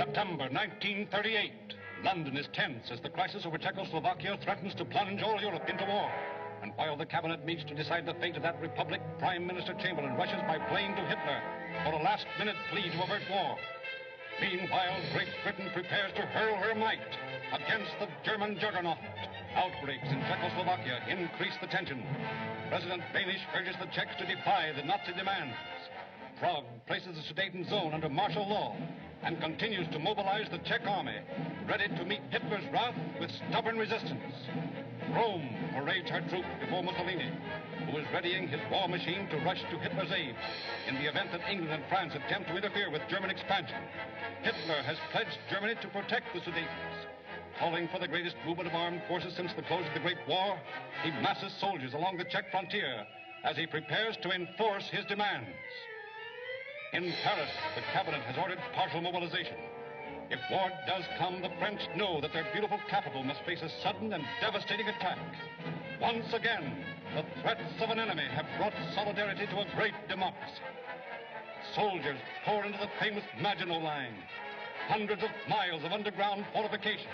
September 1938. London is tense as the crisis over Czechoslovakia threatens to plunge all Europe into war. And while the cabinet meets to decide the fate of that republic, Prime Minister Chamberlain rushes by plane to Hitler for a last-minute plea to avert war. Meanwhile, Great Britain prepares to hurl her might against the German juggernaut. Outbreaks in Czechoslovakia increase the tension. President Benisch urges the Czechs to defy the Nazi demands. Prague places the Sudeten zone under martial law and continues to mobilize the Czech army, ready to meet Hitler's wrath with stubborn resistance. Rome parades her troops before Mussolini, who is readying his war machine to rush to Hitler's aid in the event that England and France attempt to interfere with German expansion. Hitler has pledged Germany to protect the Sudetens. Calling for the greatest movement of armed forces since the close of the Great War, he masses soldiers along the Czech frontier as he prepares to enforce his demands. In Paris, the cabinet has ordered partial mobilization. If war does come, the French know that their beautiful capital must face a sudden and devastating attack. Once again, the threats of an enemy have brought solidarity to a great democracy. Soldiers pour into the famous Maginot Line, hundreds of miles of underground fortifications,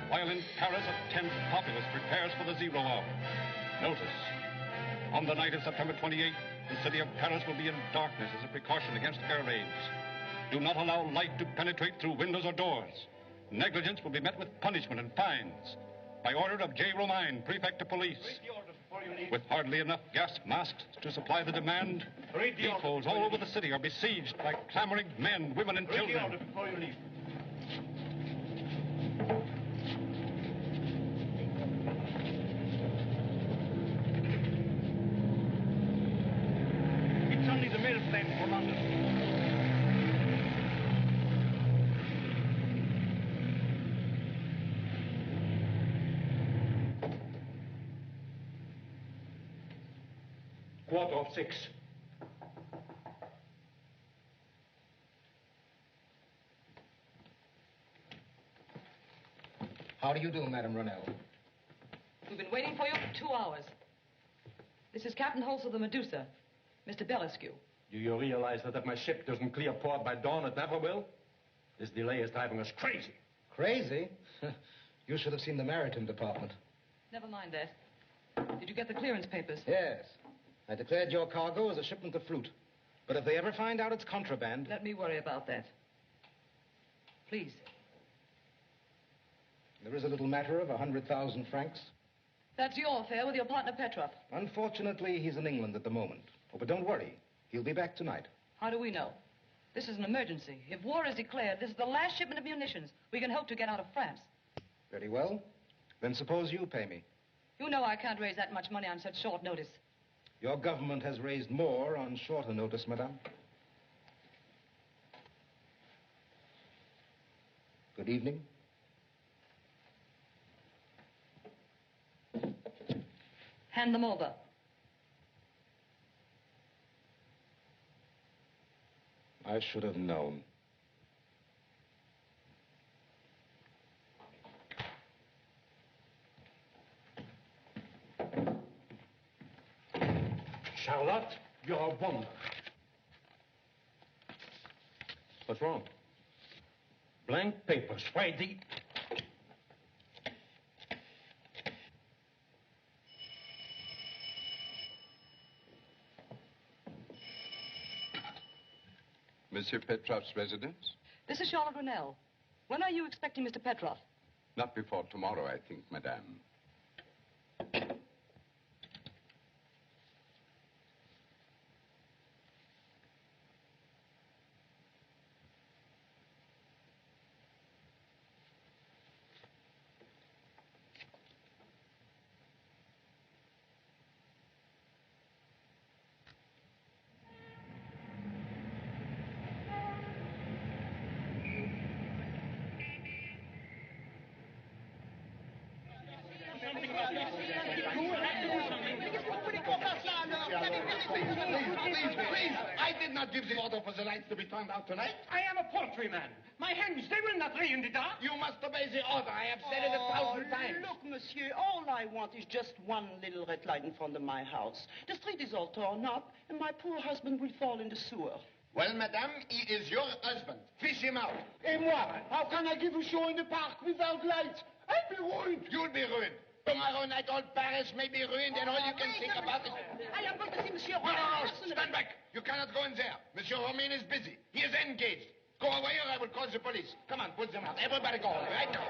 while in Paris a tense populace prepares for the 0 hour. Notice, on the night of September 28th, the city of Paris will be in darkness as a precaution against air raids. Do not allow light to penetrate through windows or doors. Negligence will be met with punishment and fines. By order of J. Romain, prefect of police. With hardly enough gas masks to supply the demand, depots all over the city are besieged by clamoring men, women, and children. Read the order before you leave. It's only the mail plane for London. Quarter of 6. How do you do, Madame Ronell? We've been waiting for you for 2 hours. This is Captain Holtz of the Medusa, Mr. Belescu. Do you realize that if my ship doesn't clear port by dawn, it never will? This delay is driving us crazy. Crazy? You should have seen the Maritime Department. Never mind that. Did you get the clearance papers? Yes. I declared your cargo as a shipment of fruit. But if they ever find out it's contraband... Let me worry about that. Please. There is a little matter of 100,000 francs. That's your affair with your partner Petrov. Unfortunately, he's in England at the moment. Oh, but don't worry. He'll be back tonight. How do we know? This is an emergency. If war is declared, this is the last shipment of munitions we can hope to get out of France. Very well. Then suppose you pay me. You know I can't raise that much money on such short notice. Your government has raised more on shorter notice, madame. Good evening. Hand them over. I should have known. Charlotte, you're a woman. What's wrong? Blank papers. Why the... Monsieur Petrov's residence? This is Charlotte Ronell. When are you expecting Mr. Petrov? Not before tomorrow, I think, madame. Please, I did not give the order for the lights to be turned out tonight. I am a poultryman. My hens, they will not lay in the dark. You must obey the order. I have said it 1,000 times. Look, monsieur, all I want is just one little red light in front of my house. The street is all torn up, and my poor husband will fall in the sewer. Well, madame, he is your husband. Fish him out. Et moi, how can I give a show in the park without lights? I'll be ruined. You'll be ruined. Tomorrow night, all Paris may be ruined, and all you can think about is... I am going to see Monsieur No, Romain. stand back. You cannot go in there. Monsieur Romain is busy. He is engaged. Go away or I will call the police. Come on, put them out. Everybody go home, right now.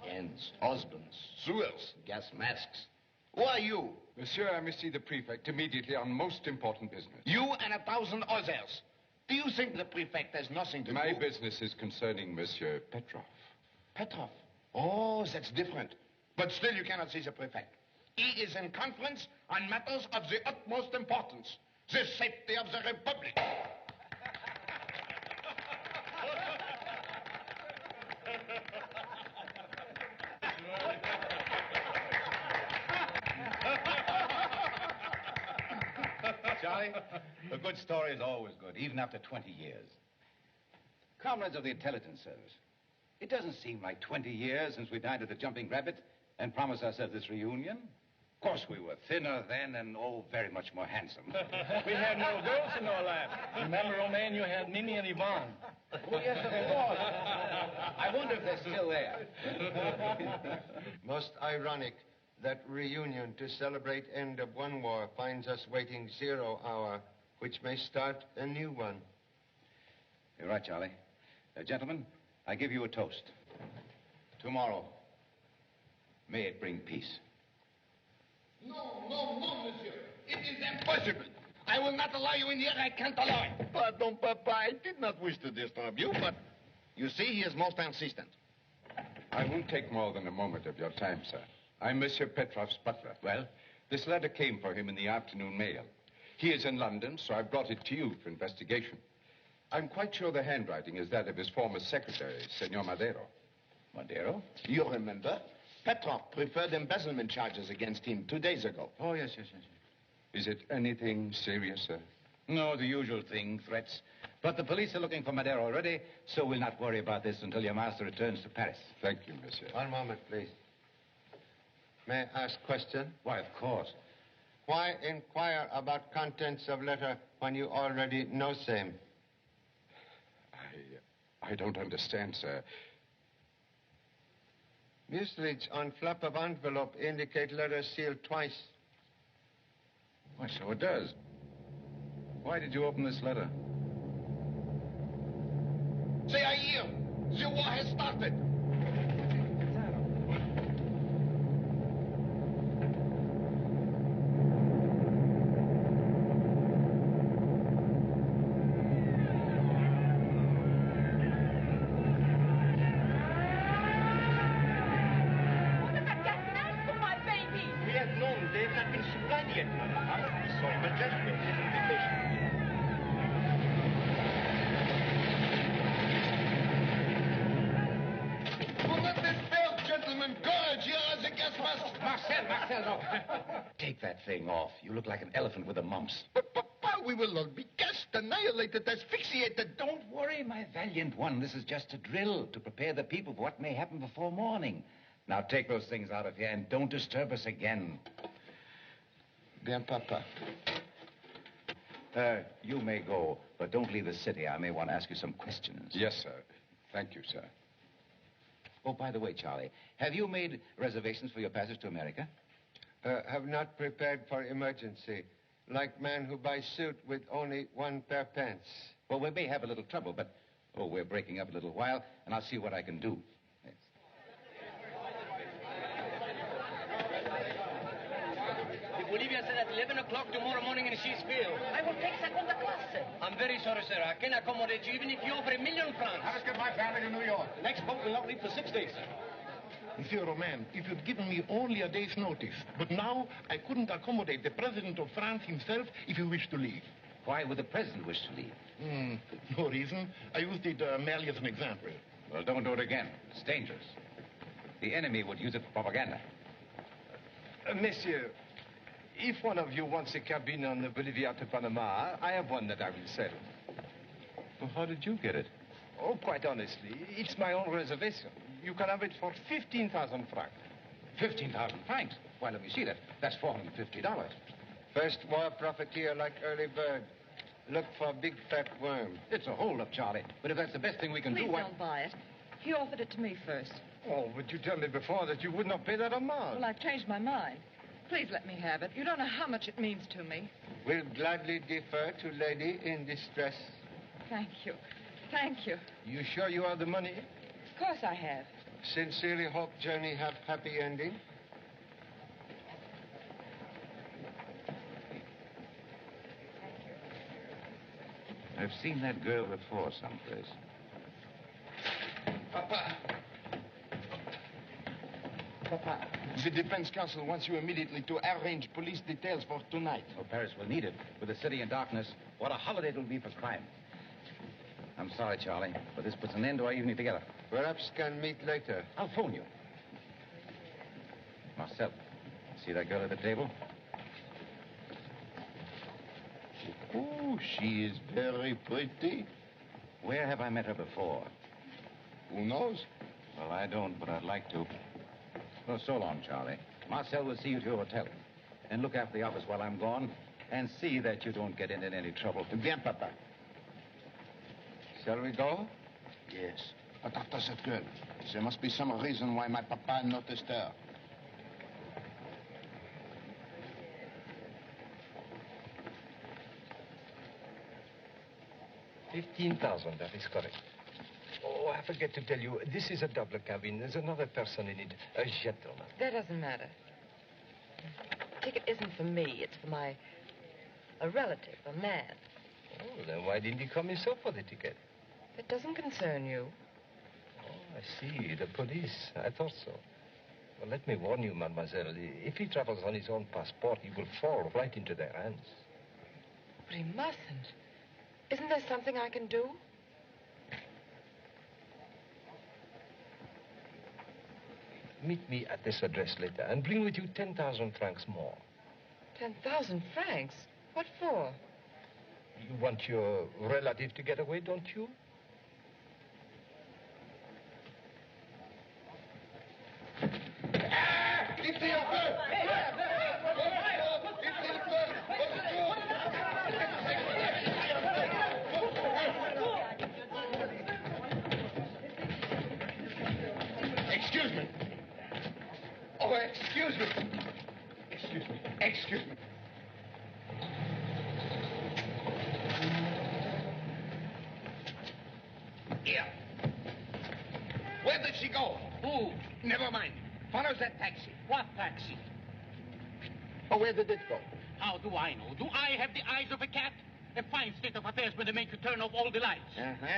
Ends, husbands, sewers, gas masks. Who are you? Monsieur, I must see the prefect immediately on most important business. You and 1,000 others. Do you think the prefect has nothing to do? My business is concerning Monsieur Petrov. Petrov? Oh, that's different. But still, you cannot see the prefect. He is in conference on matters of the utmost importance. The safety of the Republic. Charlie, a good story is always good, even after 20 years. Comrades of the intelligence service, it doesn't seem like 20 years since we dined at the Jumping Rabbit and promised ourselves this reunion. Of course, we were thinner then and, oh, very much more handsome. We had no girls in our lap. Remember, Romain, you had Mimi and Yvonne. Oh, yes, of course. I wonder if they're still there. Most ironic that reunion to celebrate end of one war finds us waiting 0 hour, which may start a new one. You're right, Charlie. Gentlemen, I give you a toast. Tomorrow, may it bring peace. No, no, no, monsieur. It is impossible. I will not allow you in here. I can't allow it. Pardon, Papa. I did not wish to disturb you, but you see, he is most insistent. I won't take more than a moment of your time, sir. I'm Monsieur Petrov's butler. Well? This letter came for him in the afternoon mail. He is in London, so I brought it to you for investigation. I'm quite sure the handwriting is that of his former secretary, Senor Madero. Madero? You remember? Petrov preferred embezzlement charges against him 2 days ago. Oh, yes. Is it anything serious, sir? No, the usual thing, threats. But the police are looking for Madero already, so we'll not worry about this until your master returns to Paris. Thank you, monsieur. One moment, please. May I ask question? Why, of course. Why inquire about contents of letter when you already know same? I don't understand, sir. Mucilage on flap of envelope indicate letter sealed twice. Why, so it does. Why did you open this letter? They are here. The war has started. Take that thing off. You look like an elephant with the mumps. But, Papa, we will all be gassed, annihilated, asphyxiated. Don't worry, my valiant one. This is just a drill to prepare the people for what may happen before morning. Now take those things out of here and don't disturb us again. Bien, Papa. You may go, but don't leave the city. I may want to ask you some questions. Yes, sir. Thank you, sir. Oh, by the way, Charlie, have you made reservations for your passage to America? Have not prepared for emergency. Like man who buys suit with only 1 pair pants. Well, we may have a little trouble, but, oh, we're breaking up a little while, and I'll see what I can do. Yes. The Bolivian said at 11 o'clock tomorrow morning in Sheetsfield. I will take segunda classe. I'm very sorry, sir. I can accommodate you even if you offer $1 million francs. Let us get my family to New York. The next boat will not leave for 6 days, sir. Monsieur Romain, if you'd given me only a day's notice, but now I couldn't accommodate the President of France himself if he wished to leave. Why would the president wish to leave? No reason. I used it merely as an example. Well, don't do it again. It's dangerous. The enemy would use it for propaganda. Monsieur, if one of you wants a cabin on the Bolivia to Panama, I have one that I will sell. Well, how did you get it? Oh, quite honestly, it's my own reservation. You can have it for 15,000 francs. 15,000 francs? Why, let me see that. That's $450. First war profiteer like early bird. Look for big fat worm. It's a holdup, Charlie. But if that's the best thing we can Please do, why... don't buy it. He offered it to me first. Oh, but you told me before that you would not pay that amount. Well, I've changed my mind. Please let me have it. You don't know how much it means to me. We'll gladly defer to lady in distress. Thank you. Thank you. You sure you have the money? Of course I have. Sincerely hope journey have happy ending. I've seen that girl before someplace. Papa. Papa, the defense counsel wants you immediately to arrange police details for tonight. Oh, Paris will need it. With the city in darkness, what a holiday it will be for crime. I'm sorry, Charlie, but this puts an end to our evening together. Perhaps can meet later. I'll phone you. Marcel, see that girl at the table? Oh, she is very pretty. Where have I met her before? Who knows? Well, I don't, but I'd like to. Well, so long, Charlie. Marcel will see you to your hotel. And look after the office while I'm gone. And see that you don't get into any trouble. Bien, Papa. Shall we go? Yes. But after that girl, there must be some reason why my papa noticed her. $15,000, that is correct. Oh, I forget to tell you, this is a double cabin. There's another person in it, a gentleman. That doesn't matter. The ticket isn't for me. It's for a relative, a man. Oh, then why didn't he come himself for the ticket? It doesn't concern you. Oh, I see. The police. I thought so. Well, let me warn you, mademoiselle. If he travels on his own passport, he will fall right into their hands. But he mustn't. Isn't there something I can do? Meet me at this address later and bring with you 10,000 francs more. 10,000 francs? What for? You want your relative to get away, don't you? Excuse me. Oh, excuse me. Excuse me. Excuse me. Here. Where did she go? Who? Never mind. Follow that taxi. What taxi? Oh, where did it go? How do I know? Do I have the eyes of a cat? A fine state of affairs when they make you turn off all the lights.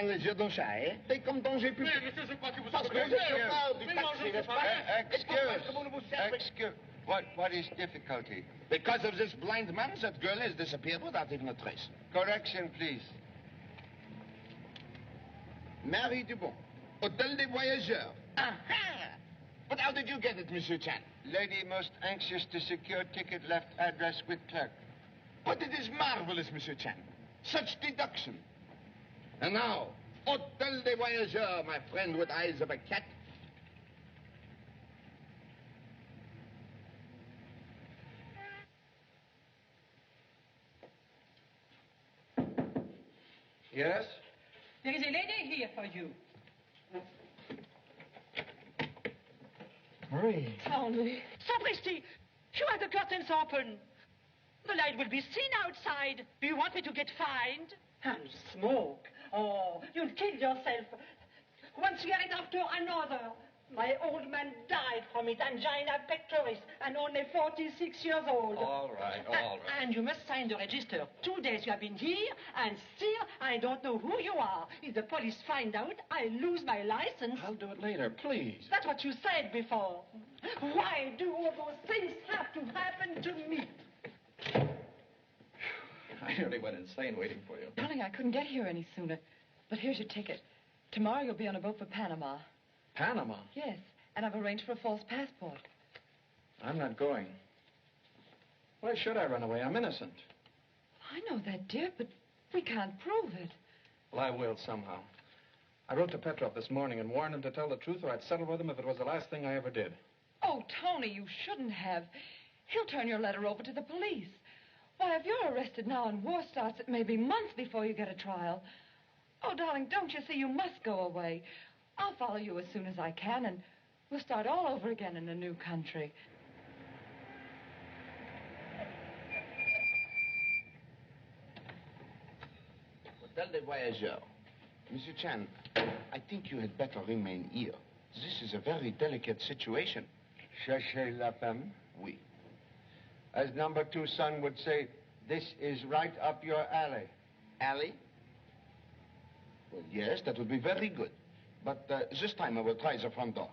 Les yeux d'un chat, eh? Et comme danger plus... Mais je sais pas que vous Parce que le chauffeur du taxi, n'est-ce pas? Excuse. What is difficulty? Because of this blind man, that girl has disappeared without even a trace. Correction, please. Marie Dubon, Hôtel des Voyageurs. Aha! But how did you get it, Monsieur Chan? Lady most anxious to secure ticket left address with clerk. But it is marvelous, Monsieur Chan. Such deduction. And now, Hôtel des Voyageurs, my friend with eyes of a cat. Yes? There is a lady here for you. Marie. Tony. Sapristi! You had the curtains open. The light will be seen outside. Do you want me to get fined? And smoke. Oh, you'll kill yourself. One cigarette after another. My old man died from it, angina pectoris, and only 46 years old. All right. And you must sign the register. 2 days you have been here, and still I don't know who you are. If the police find out, I lose my license. I'll do it later, please. That's what you said before. Why do all those things have to happen to me? I nearly went insane waiting for you. Darling, I couldn't get here any sooner. But here's your ticket. Tomorrow you'll be on a boat for Panama. Panama? Yes, and I've arranged for a false passport. I'm not going. Why should I run away? I'm innocent. I know that, dear, but we can't prove it. Well, I will somehow. I wrote to Petrov this morning and warned him to tell the truth or I'd settle with him if it was the last thing I ever did. Oh, Tony, you shouldn't have. He'll turn your letter over to the police. Why, if you're arrested now and war starts, it may be months before you get a trial. Oh, darling, don't you see? You must go away. I'll follow you as soon as I can, and we'll start all over again in a new country. Hotel des Voyageurs. Monsieur Chan, I think you had better remain here. This is a very delicate situation. Cherchez la femme. Oui. As number 2 son would say, this is right up your alley. Alley? Well, yes, that would be very good. But this time I will try the front door.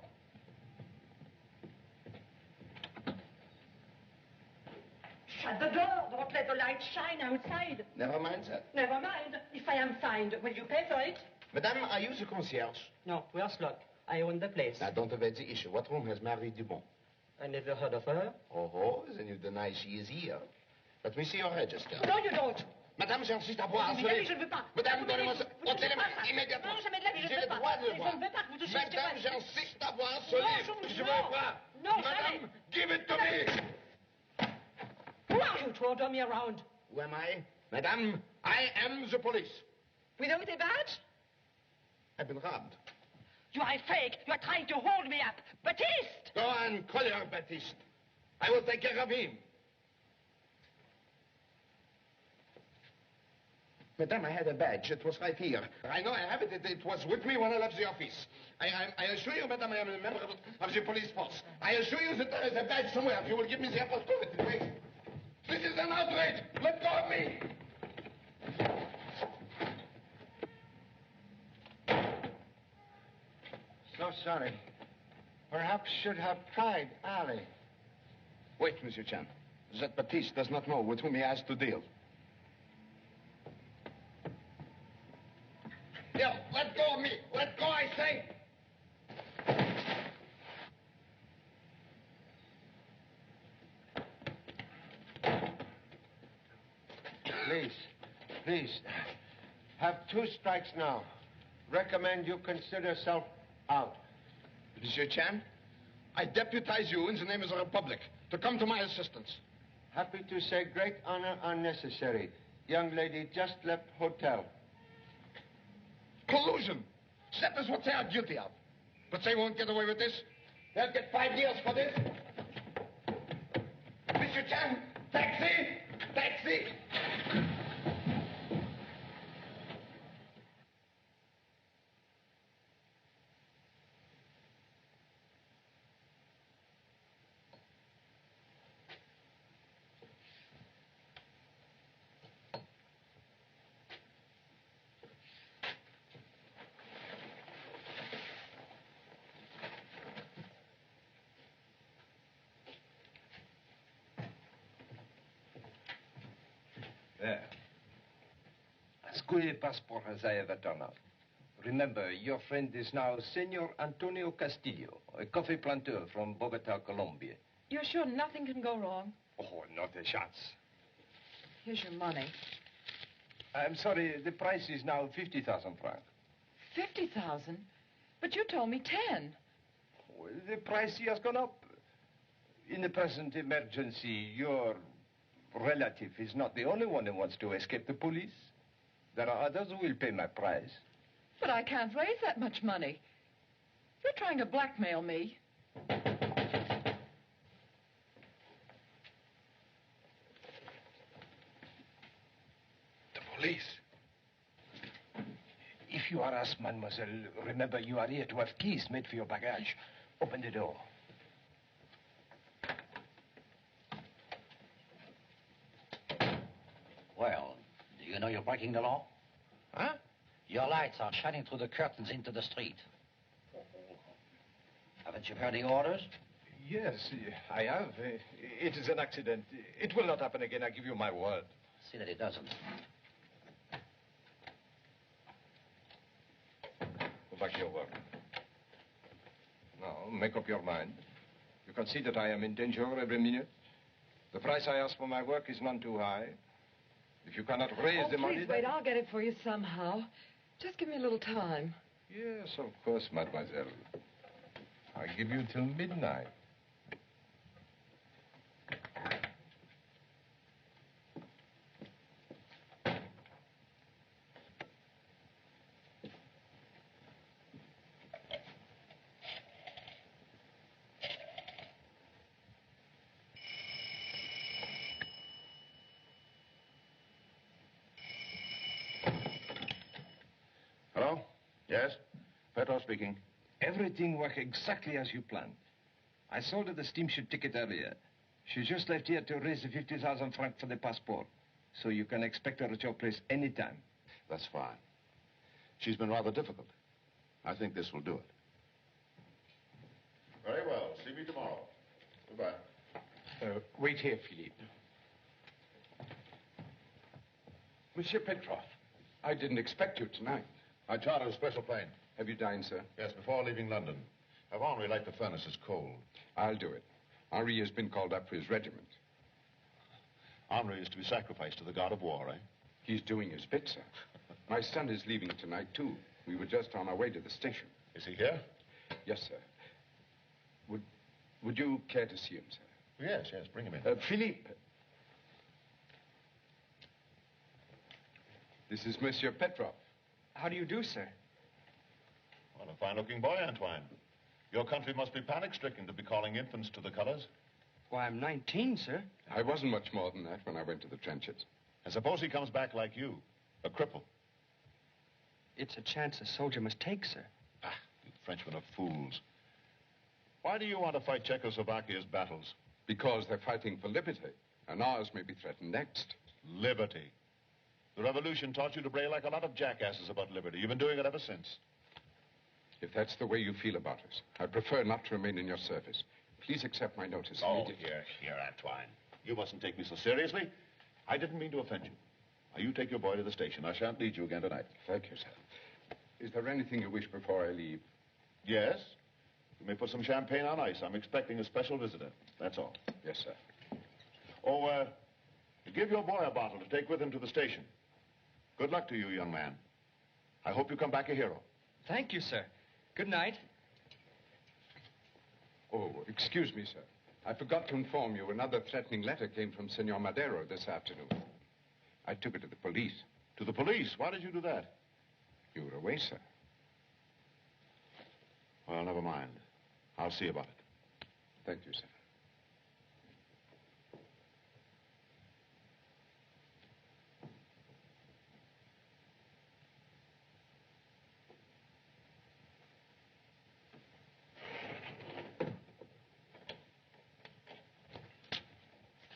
Shut the door. Don't let the light shine outside. Never mind that. Never mind. If I am fined, will you pay for it? Madame, are you the concierge? No, we are slot. I own the place. Now, don't evade the issue. What room has Marie Dubon? I never heard of her. Oh, then you deny she is here. Let me see your register. No, you don't. Madame, j'insiste à voir Mais harceler. je ne veux pas. Madame, donnez-moi ça. Vous ne Ôtez les touchez mains pas ça. immédiatement. Non, jamais de la vie, je J'ai ne le veux pas. droit de le Je voir. ne veux pas que vous touchiez Madame, ce que- j'insiste à voir harceler. Non, Je veux voir. Non, Madame, give it to me. Who are you to order me around? Who am I? Madame, I am the police. Without a badge? I've been robbed. You are a fake. You are trying to hold me up. Baptiste! Go on, call your Baptiste. I will take care of him. Madame, I had a badge. It was right here. I know I have it. It was with me when I left the office. I assure you, Madame, I am a member of the police force. I assure you that there is a badge somewhere. If you will give me the opportunity. Wait. This is an outrage. Let go of me. So sorry. Perhaps should have tried alley. Wait, Monsieur Chan. That Baptiste does not know with whom he has to deal. Here, let go of me. Let go, I say. Please. Have 2 strikes now. Recommend you consider yourself out. Monsieur Chan, I deputize you in the name of the Republic to come to my assistance. Happy to say great honor unnecessary. Young lady just left hotel. Collusion. That is what they are guilty of. But they won't get away with this. They'll get 5 years for this. Monsieur Chan, taxi! Taxi! There. As good a passport as I ever turned out. Remember, your friend is now Senor Antonio Castillo, a coffee planter from Bogota, Colombia. You're sure nothing can go wrong? Oh, not a chance. Here's your money. I'm sorry, the price is now 50,000 francs. 50,000? But you told me 10. Well, the price has gone up. In the present emergency, your relative is not the only one who wants to escape the police. There are others who will pay my price. But I can't raise that much money. You're trying to blackmail me. The police? If you are asked, mademoiselle, remember you are here to have keys made for your baggage. Open the door. Well, do you know you're breaking the law? Huh? Your lights are shining through the curtains into the street. Haven't you heard the orders? Yes, I have. It is an accident. It will not happen again, I give you my word. See that it doesn't. Go back to your work. Now, make up your mind. You can see that I am in danger every minute. The price I ask for my work is none too high. If you cannot raise the money... Please wait, I'll get it for you somehow. Just give me a little time. Yes, of course, mademoiselle. I give you till midnight. Yes? Petrov speaking. Everything worked exactly as you planned. I sold her the steamship ticket earlier. She just left here to raise the 50,000 francs for the passport. So you can expect her at your place anytime. That's fine. She's been rather difficult. I think this will do it. Very well. See me tomorrow. Goodbye. Wait here, Philippe. Monsieur Petrov, I didn't expect you tonight. I chartered a special plane. Have you dined, sir? Yes, before leaving London. Have Henri light the furnaces cold. I'll do it. Henri has been called up for his regiment. Henri is to be sacrificed to the god of war, eh? He's doing his bit, sir. My son is leaving tonight, too. We were just on our way to the station. Is he here? Yes, sir. Would you care to see him, sir? Yes, bring him in. Philippe. This is Monsieur Petrov. How do you do, sir? What a fine-looking boy, Antoine. Your country must be panic-stricken to be calling infants to the colors. Why, I'm 19, sir. I wasn't much more than that when I went to the trenches. And suppose he comes back like you, a cripple. It's a chance a soldier must take, sir. Ah, you Frenchmen are fools. Why do you want to fight Czechoslovakia's battles? Because they're fighting for liberty, and ours may be threatened next. Liberty. The revolution taught you to bray like a lot of jackasses about liberty. You've been doing it ever since. If that's the way you feel about us, I prefer not to remain in your service. Please accept my notice immediately. Here, Antoine. You mustn't take me so seriously. I didn't mean to offend you. Now, you take your boy to the station. I shan't need you again tonight. Thank you, sir. Is there anything you wish before I leave? Yes. You may put some champagne on ice. I'm expecting a special visitor. That's all. Yes, sir. Oh, give your boy a bottle to take with him to the station. Good luck to you, young man. I hope you come back a hero. Thank you, sir. Good night. Oh, excuse me, sir. I forgot to inform you another threatening letter came from Senor Madero this afternoon. I took it to the police. To the police? Why did you do that? You were away, sir. Well, never mind. I'll see about it. Thank you, sir.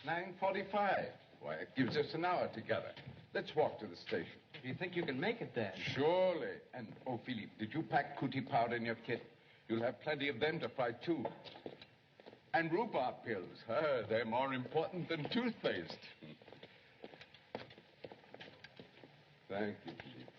"9:45. Why, it gives us an hour together. Let's walk to the station. Do you think you can make it there? Surely. And, oh, Philippe, did you pack cootie powder in your kit? You'll have plenty of them to fight, too. And rhubarb pills. They're more important than toothpaste. Thank you, Philippe.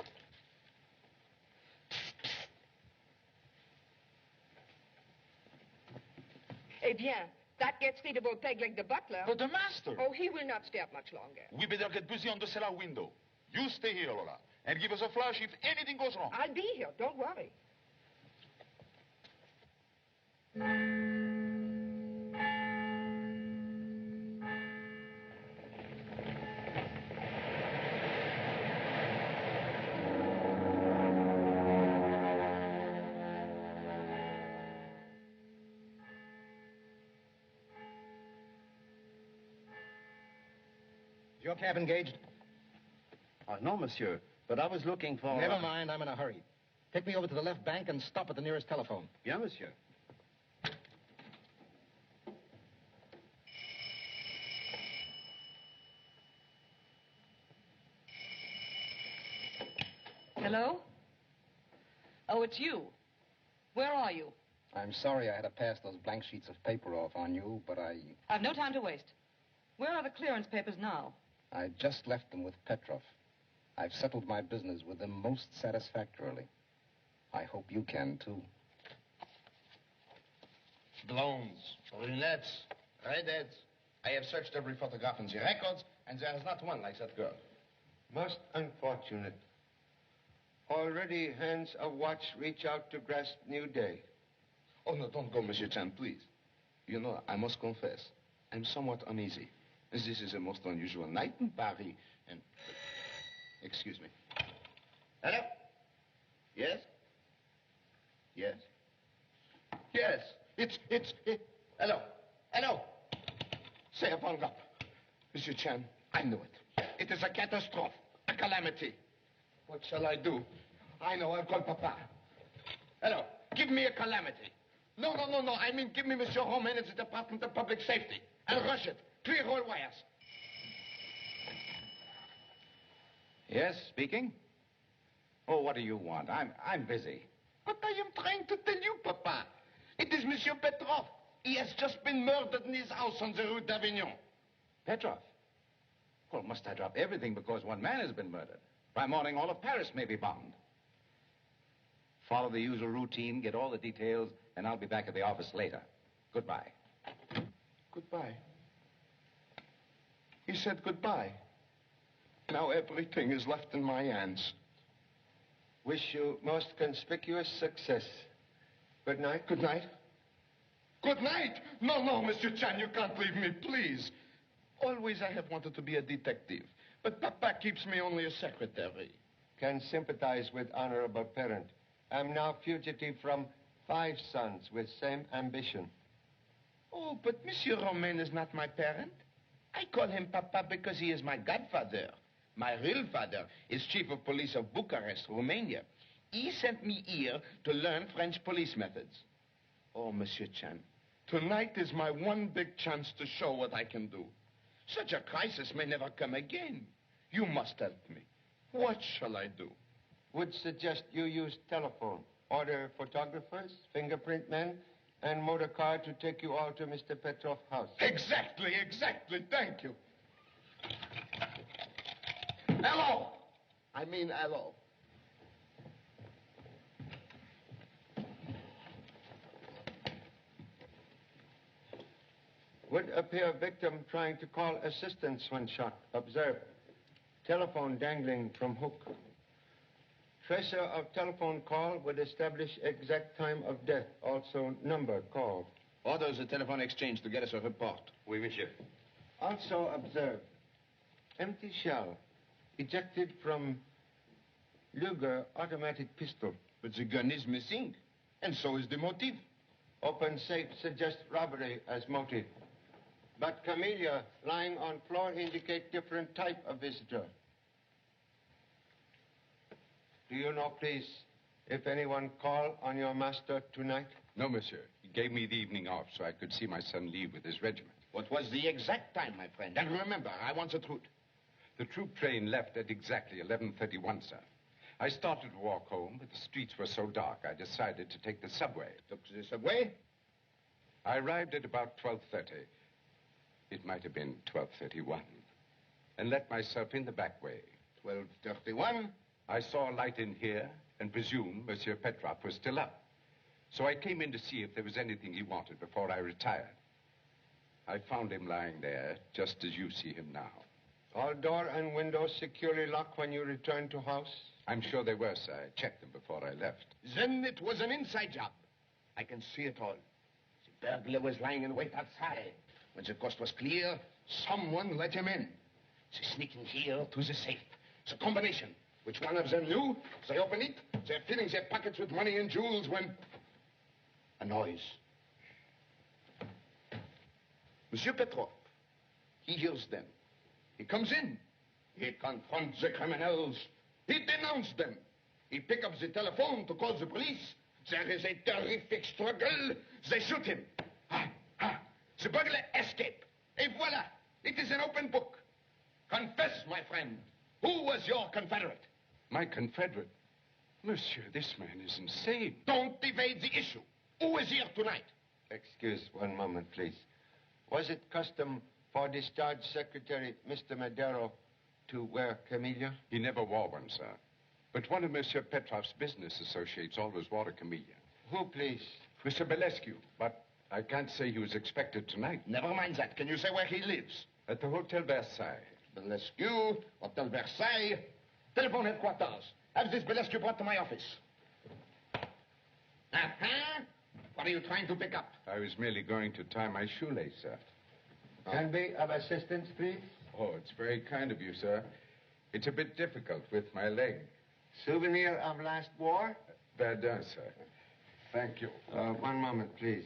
Eh bien, that gets rid of old Peg Leg the butler. But the master! Oh, he will not stay up much longer. We better get busy on the cellar window. You stay here, Lola, and give us a flash if anything goes wrong. I'll be here, don't worry. Your cab engaged? No, monsieur. But I was looking for... Never mind, I'm in a hurry. Take me over to the left bank and stop at the nearest telephone. Bien, monsieur. Hello? Oh, it's you. Where are you? I'm sorry I had to pass those blank sheets of paper off on you, but I've no time to waste. Where are the clearance papers now? I just left them with Petrov. I've settled my business with them most satisfactorily. I hope you can, too. Blondes, brunettes, redheads. I have searched every photograph in the records, and there is not one like that girl. Most unfortunate. Already hands of watch reach out to grasp new day. Oh, no, don't go, Monsieur Chan, please. You know, I must confess, I'm somewhat uneasy. This is a most unusual night in Paris, and... Excuse me. Hello? Yes? Yes? Yes, it's... Hello? Hello? Say a phone up. Monsieur Chan, I knew it. It is a catastrophe, a calamity. What shall I do? I know. I'll call Papa. Hello. Give me a calamity. No. I mean, give me Monsieur Romain at the Department of Public Safety. And rush it. Clear all wires. Yes, speaking. Oh, what do you want? I'm busy. But I am trying to tell you, Papa. It is Monsieur Petrov. He has just been murdered in his house on the Rue d'Avignon. Petrov? Well, must I drop everything because one man has been murdered? By morning, all of Paris may be bombed. Follow the usual routine, get all the details, and I'll be back at the office later. Goodbye. Goodbye. He said goodbye. Now everything is left in my hands. Wish you most conspicuous success. Good night. Good night. Good night! No, Monsieur Chan, you can't leave me, please. Always I have wanted to be a detective, but Papa keeps me only a secretary. Can sympathize with honorable parent. I'm now fugitive from 5 sons with same ambition. Oh, but Monsieur Romain is not my parent. I call him Papa because he is my godfather. My real father is chief of police of Bucharest, Romania. He sent me here to learn French police methods. Oh, Monsieur Chan, tonight is my one big chance to show what I can do. Such a crisis may never come again. You must help me. What shall I do? Would suggest you use telephone. Order photographers, fingerprint men, and motor car to take you all to Mr. Petrov's house. Exactly. Thank you. Hello. I mean, hello. Would appear victim trying to call assistance when shot. Observe. Telephone dangling from hook. Tracer of telephone call would establish exact time of death. Also number called. Orders the telephone exchange to get us a report. Oui, monsieur. Also observe. Empty shell. Ejected from Luger automatic pistol. But the gun is missing. And so is the motive. Open safe suggests robbery as motive. But camellia lying on floor indicate different type of visitor. Do you know, please, if anyone call on your master tonight? No, monsieur. He gave me the evening off so I could see my son leave with his regiment. What was the exact time, my friend? And remember, I want the truth. The troop train left at exactly 11:31, sir. I started to walk home, but the streets were so dark, I decided to take the subway. Took the subway? I arrived at about 12:30. It might have been 12:31. And let myself in the back way. 12:31? I saw a light in here and presumed Monsieur Petrov was still up. So I came in to see if there was anything he wanted before I retired. I found him lying there, just as you see him now. All door and windows securely locked when you returned to house? I'm sure they were, sir. I checked them before I left. Then it was an inside job. I can see it all. The burglar was lying in wait outside. When the coast was clear, someone let him in. They sneak in here to the safe. It's a combination. Which one of them knew? They open it. They're filling their pockets with money and jewels when... a noise. Monsieur Petrov, he hears them. He comes in. He confronts the criminals. He denounced them. He picks up the telephone to call the police. There is a terrific struggle. They shoot him. The burglar escaped. Et voila. It is an open book. Confess, my friend. Who was your confederate? My confederate? Monsieur, this man is insane. Don't evade the issue. Who is here tonight? Excuse one moment, please. Was it custom for discharged secretary, Mr. Madero, to wear camellia? He never wore one, sir. But one of Monsieur Petrov's business associates always wore a camellia. Who, please? Mr. Belescu, but I can't say he was expected tonight. Never mind that. Can you say where he lives? At the Hotel Versailles. Belescu, Hotel Versailles. Telephone headquarters. Have this Belescu brought to my office. Uh-huh. What are you trying to pick up? I was merely going to tie my shoelace, sir. Can be of assistance, please? Oh, it's very kind of you, sir. It's a bit difficult with my leg. Souvenir of last war? Verdun, sir. Thank you. One moment, please.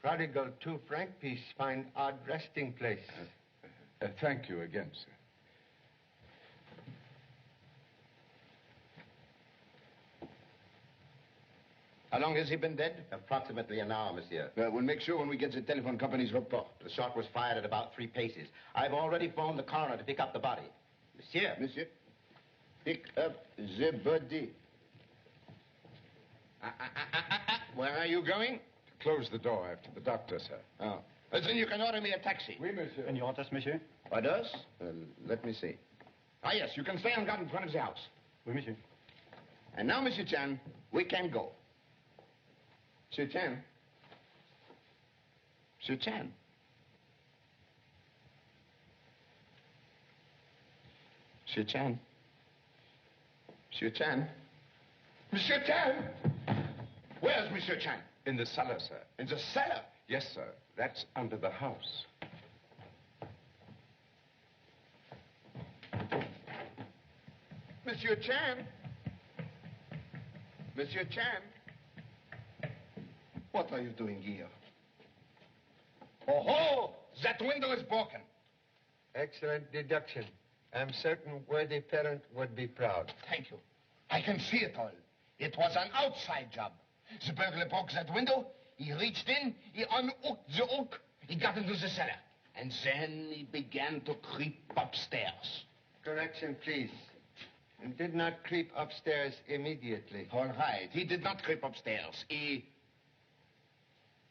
Prodigal 2 franc piece find odd resting place. Thank you again, sir. How long has he been dead? Approximately an hour, monsieur. We'll make sure when we get the telephone company's report. The shot was fired at about 3 paces. I've already phoned the coroner to pick up the body. Monsieur. Monsieur, pick up the body. Where are you going? Close the door after the doctor, sir. Oh. Then you can order me a taxi. Oui, monsieur. And your orders, monsieur? Orders? Let me see. Ah, yes, you can stay on guard in front of the house. Oui, monsieur. And now, Monsieur Chan, we can go. Monsieur Chan. Monsieur Chan. Monsieur Chan. Monsieur Chan. Monsieur Chan! Where's Monsieur Chan? In the cellar, sir. In the cellar? Yes, sir. That's under the house. Monsieur Chan? Monsieur Chan? What are you doing here? Oh, that window is broken. Excellent deduction. I'm certain worthy parent would be proud. Thank you. I can see it all. It was an outside job. The burglar broke that window. He reached in, he unhooked the hook, he got into the cellar. And then he began to creep upstairs. Correction, please. And did not creep upstairs immediately. All right. He did not creep upstairs.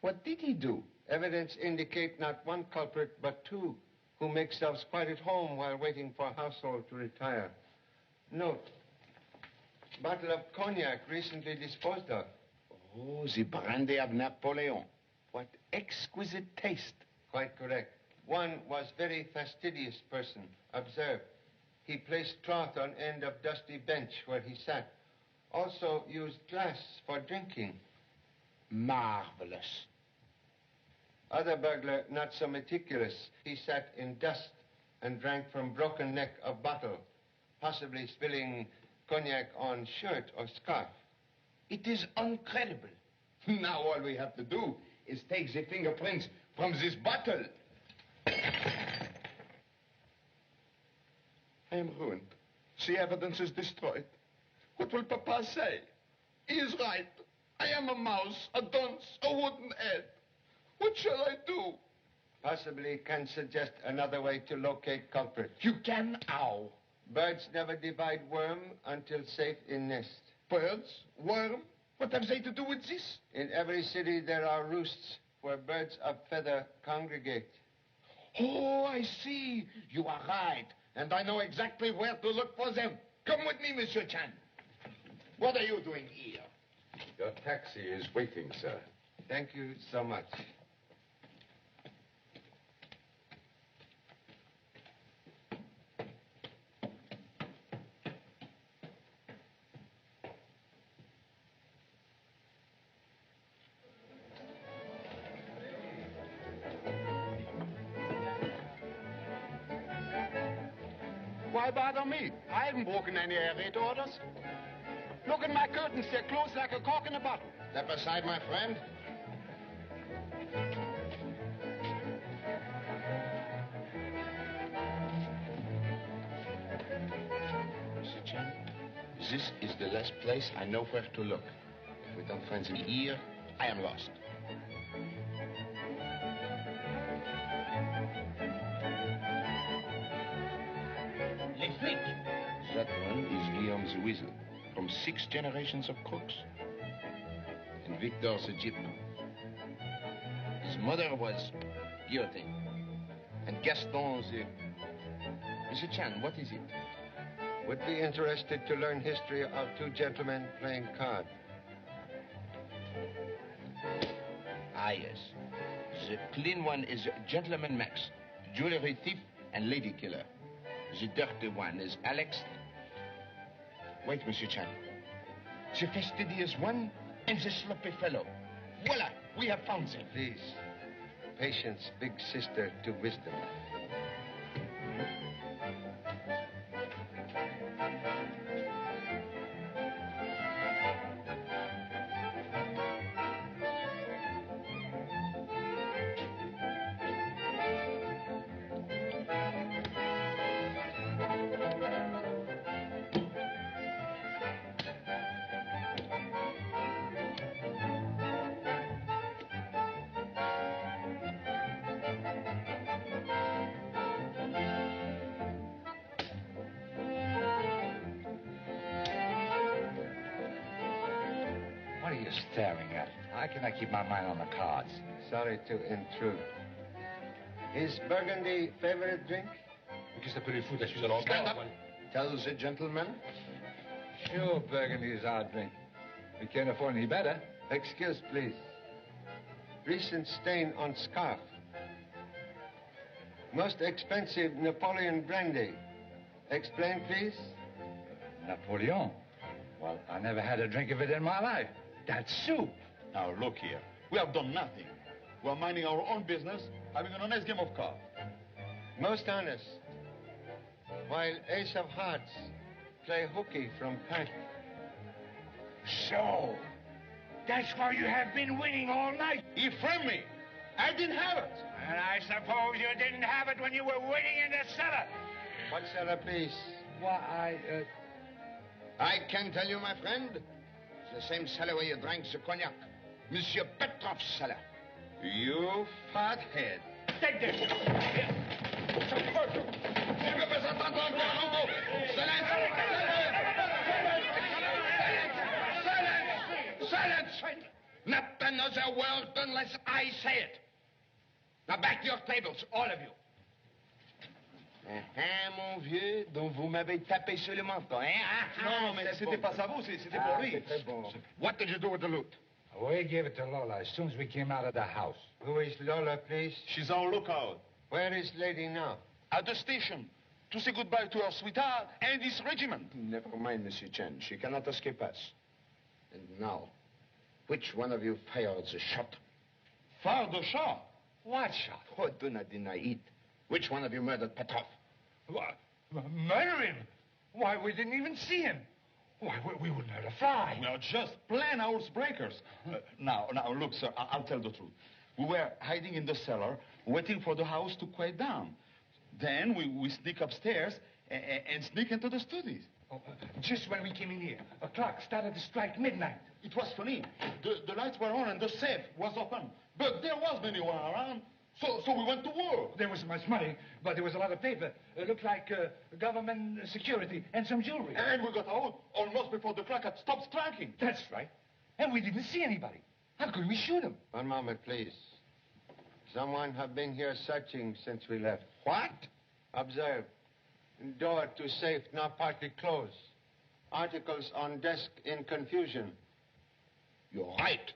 What did he do? Evidence indicate not one culprit, but two, who make themselves quite at home while waiting for household to retire. Note, bottle of cognac recently disposed of. Oh, the brandy of Napoleon. What exquisite taste. Quite correct. One was very fastidious person. Observe. He placed cloth on end of dusty bench where he sat. Also used glass for drinking. Marvelous. Other burglar, not so meticulous. He sat in dust and drank from broken neck of bottle, possibly spilling cognac on shirt or scarf. It is incredible. Now all we have to do is take the fingerprints from this bottle. I am ruined. The evidence is destroyed. What will Papa say? He is right. I am a mouse, a dunce, a wooden head. What shall I do? Possibly can suggest another way to locate culprit. You can how? Birds never divide worm until safe in nest. Birds? Worm? What have they to do with this? In every city there are roosts where birds of feather congregate. Oh, I see. You are right. And I know exactly where to look for them. Come with me, Monsieur Chan. What are you doing here? Your taxi is waiting, sir. Thank you so much. Why bother me? I haven't broken any air raid orders. Look at my curtains. They're closed like a cork in a bottle. Step aside, my friend. Mr. Chen, this is the last place I know where to look. If we don't find them here, I am lost. That one is Guillaume the Weasel, from 6 generations of crooks. And Victor the Gyp. His mother was guillotine. And Gaston the... Mr. Chan, what is it? Would be interested to learn history of two gentlemen playing card. Ah, yes. The clean one is Gentleman Max, jewelry thief and lady killer. The dirty one is Alex. Wait, Monsieur Chan. The fastidious one and the sloppy fellow. Voila, we have found them. Please, patience, big sister to wisdom. staring at it? How can I keep my mind on the cards? Sorry to intrude. Is Burgundy favorite drink? Qu'est-ce que ça peut les foutre? Je suis à l'endroit. Stand up. Tell the gentleman. Sure, Burgundy is our drink. We can't afford any better. Excuse, please. Recent stain on scarf. Most expensive Napoleon brandy. Explain, please. Napoleon? Well, I never had a drink of it in my life. That's soup. Now, look here. We have done nothing. We're minding our own business, having an honest game of cards. Most honest. While Ace of Hearts play hooky from pack. So, that's why you have been winning all night. He framed me. I didn't have it. And I suppose you didn't have it when you were waiting in the cellar. What cellar, please? Why, I can tell you, my friend, it's the same cellar where you drank the cognac. Monsieur Petrov's cellar. You fat head. Take this. Silence! Not another word unless I say it. Now back to your tables, all of you. Mon vieux, donc vous m'avez tapé sur le menton, hein? Non, mais c'était pas ça, c'était pour lui. Bon. What did you do with the loot? We gave it to Lola as soon as we came out of the house. Who is Lola, please? She's on lookout. Where is lady now? At the station. To say goodbye to her sweetheart and his regiment. Never mind, Monsieur Chen. She cannot escape us. And now, which one of you fired the shot? Fired the shot? What shot? Oh, do not deny it. Which one of you murdered Petrov? What? Murder him? Why, we didn't even see him. Why, we wouldn't hurt a fly. We are just plain housebreakers. Now, look, sir, I'll tell the truth. We were hiding in the cellar, waiting for the house to quiet down. Then we sneak upstairs and sneak into the studios. Oh, just when we came in here, a clock started to strike midnight. It was funny. The lights were on and the safe was open. But there wasn't anyone around. So we went to war. There wasn't much money, but there was a lot of paper. It looked like government security and some jewelry. And we got out almost before the clock had stopped striking. That's right. And we didn't see anybody. How could we shoot him? One moment, please. Someone have been here searching since we left. What? Observe. Door to safe now partly closed. Articles on desk in confusion. You're right.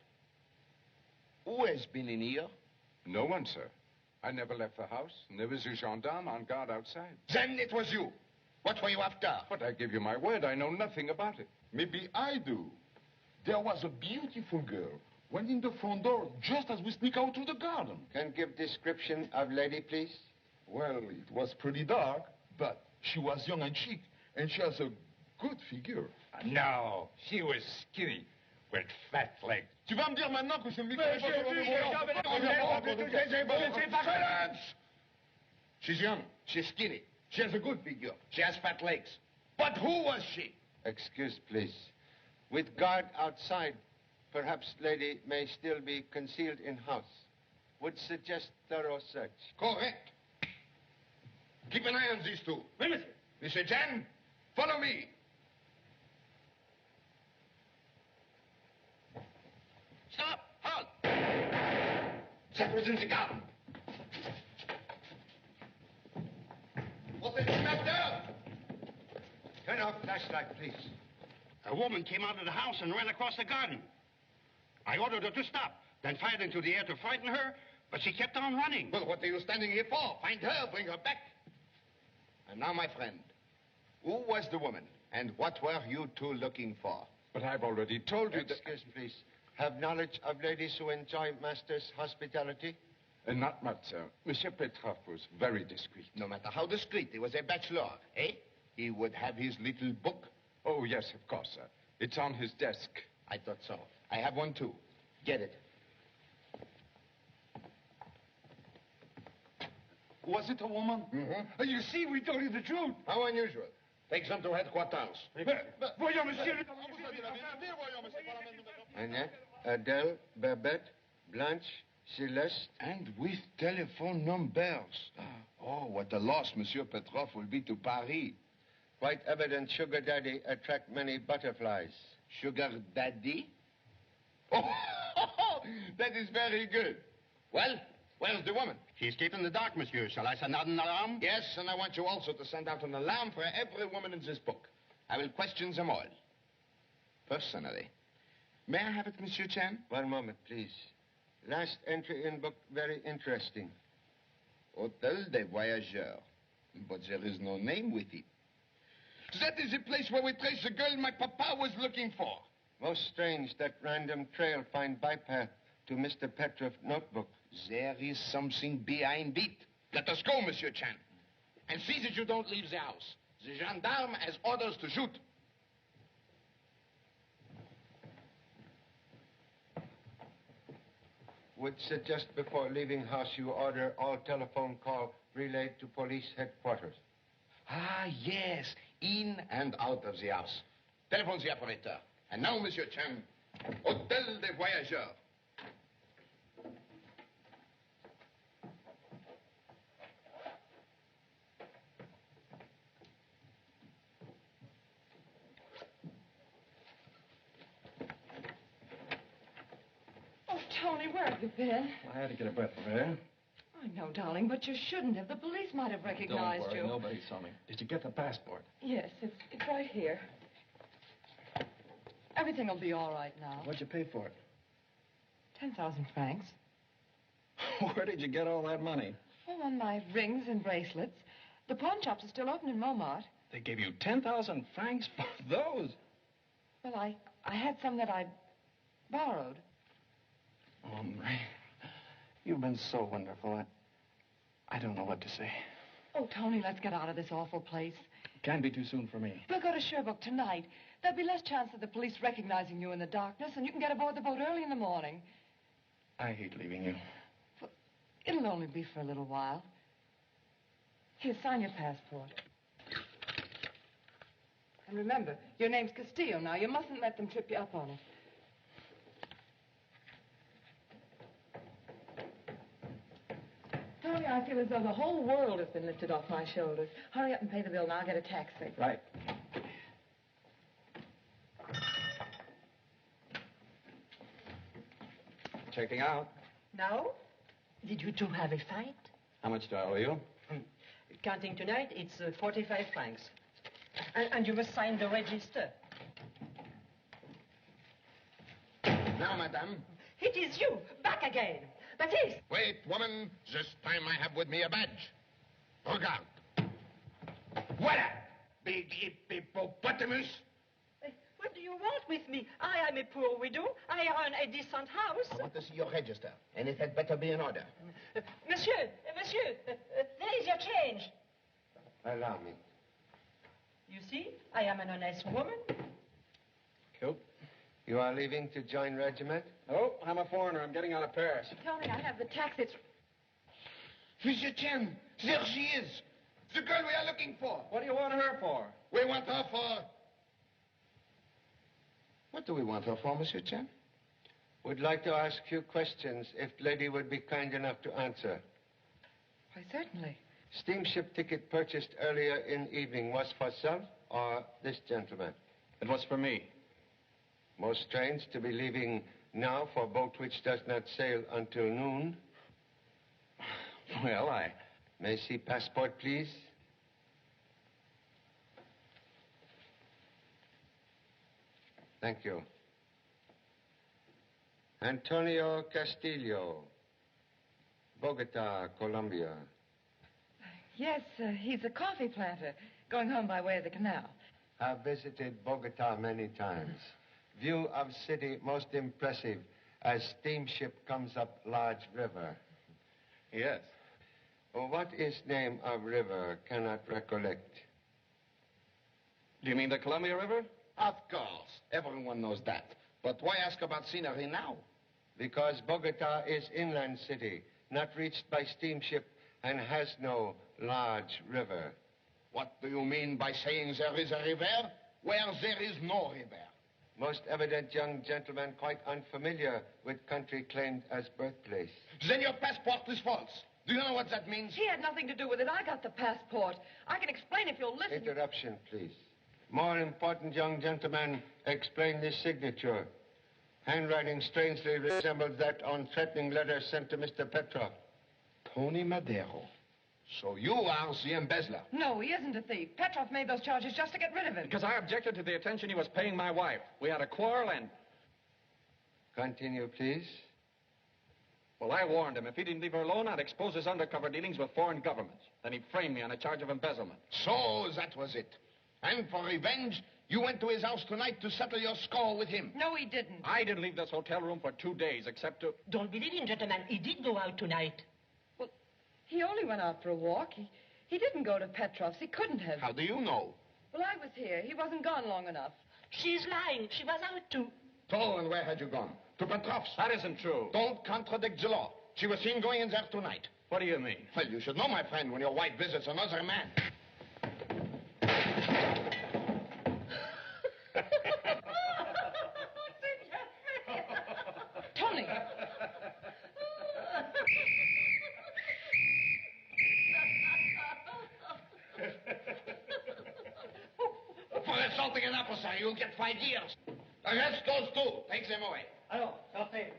Who has been in here? No one, sir. I never left the house. And there was a gendarme on guard outside. Then it was you. What were you after? But I give you my word, I know nothing about it. Maybe I do. There was a beautiful girl. Went in the front door just as we sneak out through the garden. Can give description of lady, please? Well, it was pretty dark, but she was young and chic, and she has a good figure. No, she was skinny with fat legs. Tu vas me dire maintenant que je me Silence! She's young. She's skinny. She has a good figure. She has fat legs. But who was she? Excuse, please. With guard outside, perhaps lady may still be concealed in house. Would suggest thorough search. Correct. Keep an eye on these two. Oui, monsieur. Monsieur Chen, follow me. Stop! Halt! That was in the garden. What is the matter? Turn off flashlight, please. A woman came out of the house and ran across the garden. I ordered her to stop, then fired into the air to frighten her, but she kept on running. Well, what are you standing here for? Find her, bring her back. And now, my friend, who was the woman, and what were you two looking for? But I've already told you that... Excuse, please. Have knowledge of ladies who enjoy master's hospitality? Not much, sir. Monsieur Petrov was very discreet. No matter how discreet, he was a bachelor, eh? He would have his little book. Oh, yes, of course, sir. It's on his desk. I thought so. I have one, too. Get it. Was it a woman? Mm-hmm. You see, we told you the truth. How unusual. Take some to headquarters. Voyons, monsieur. Annette, Adele, Babette, Blanche, Celeste. And with telephone numbers. Oh, what a loss Monsieur Petrov will be to Paris. Quite evident sugar daddy attract many butterflies. Sugar daddy? Oh, that is very good. Well, where's the woman? She's keeping the dark, monsieur. Shall I send out an alarm? Yes, and I want you also to send out an alarm for every woman in this book. I will question them all. Personally. May I have it, Monsieur Chan? One moment, please. Last entry in book, very interesting. Hôtel des Voyageurs. But there is no name with it. That is the place where we trace the girl my papa was looking for. Most strange that random trail find bypath to Mr. Petrov's notebook. There is something behind it. Let us go, Monsieur Chan. And see that you don't leave the house. The gendarme has orders to shoot. Would suggest before leaving house you order all telephone call relayed to police headquarters. Ah, yes. In and out of the house. Telephone the operator. And now, Monsieur Chan, Hôtel des Voyageurs. Oh, Tony, where have you been? I had to get a breath of air. I know, darling, but you shouldn't have. The police might have recognized Don't worry, you. nobody saw me. Did you get the passport? Yes, it's right here. Everything will be all right now. What'd you pay for it? 10,000 francs. Where did you get all that money? Oh, on my rings and bracelets. The pawn shops are still open in Montmartre. They gave you 10,000 francs for those? Well, I had some that I'd borrowed. Oh, Marie, you've been so wonderful. I don't know what to say. Oh, Tony, let's get out of this awful place. Can't be too soon for me. We'll go to Sherbrooke tonight. There'll be less chance of the police recognizing you in the darkness, and you can get aboard the boat early in the morning. I hate leaving you. Well, it'll only be for a little while. Here, sign your passport. And remember, your name's Castillo now. You mustn't let them trip you up on it. Tony, I feel as though the whole world has been lifted off my shoulders. Hurry up and pay the bill, and I'll get a taxi. Right. Checking out. Now? Did you two have a fight? How much do I owe you? Counting tonight, it's 45 francs. And you must sign the register. Now, madame. It is you, back again. Baptiste! Wait, woman. This time I have with me a badge. Regarde. Voila! Big hippopotamus. What do you want with me? I am a poor widow. I own a decent house. I want to see your register, and it had better be in order. Monsieur, there is your change. Allow me. You see, I am an honest woman. Cool. You are leaving to join regiment? Oh, I'm a foreigner. I'm getting out of Paris. Tony, I have the taxi. Monsieur Chen, there she is. The girl we are looking for. What do you want her for? We want her for... What do we want her for, Monsieur Chen? Would like to ask a few questions, if lady would be kind enough to answer. Why, certainly. Steamship ticket purchased earlier in evening was for self or this gentleman? It was for me. Most strange to be leaving now for a boat which does not sail until noon. Well, I... May see passport, please? Thank you. Antonio Castillo, Bogota, Colombia. Yes, he's a coffee planter, going home by way of the canal. I've visited Bogota many times. View of city most impressive as steamship comes up large river. Yes. Oh, what is name of river? Cannot recollect. Do you mean the Columbia River? Of course. Everyone knows that. But why ask about scenery now? Because Bogota is inland city, not reached by steamship, and has no large river. What do you mean by saying there is a river where there is no river? Most evident young gentleman quite unfamiliar with country claimed as birthplace. Then your passport is false. Do you know what that means? He had nothing to do with it. I got the passport. I can explain if you'll listen. Interruption, please. More important, young gentleman, explain this signature. Handwriting strangely resembles that on threatening letter sent to Mr. Petrov. Tony Madero. So you are the embezzler. No, he isn't a thief. Petrov made those charges just to get rid of him. Because I objected to the attention he was paying my wife. We had a quarrel and... Continue, please. Well, I warned him. If he didn't leave her alone, I'd expose his undercover dealings with foreign governments. Then he framed me on a charge of embezzlement. So that was it. And for revenge, you went to his house tonight to settle your score with him. No, he didn't. I didn't leave this hotel room for 2 days, except to... Don't believe him, gentlemen. He did go out tonight. Well, he only went out for a walk. He didn't go to Petrov's. He couldn't have. How do you know? Well, I was here. He wasn't gone long enough. She's lying. She was out too. So, and where had you gone? To Petrov's? That isn't true. Don't contradict the law. She was seen going in there tonight. What do you mean? Well, you should know, my friend, when your wife visits another man. Tony! For assaulting an officer, you'll get 5 years. Arrest those two. Take them away. Alors, sortez.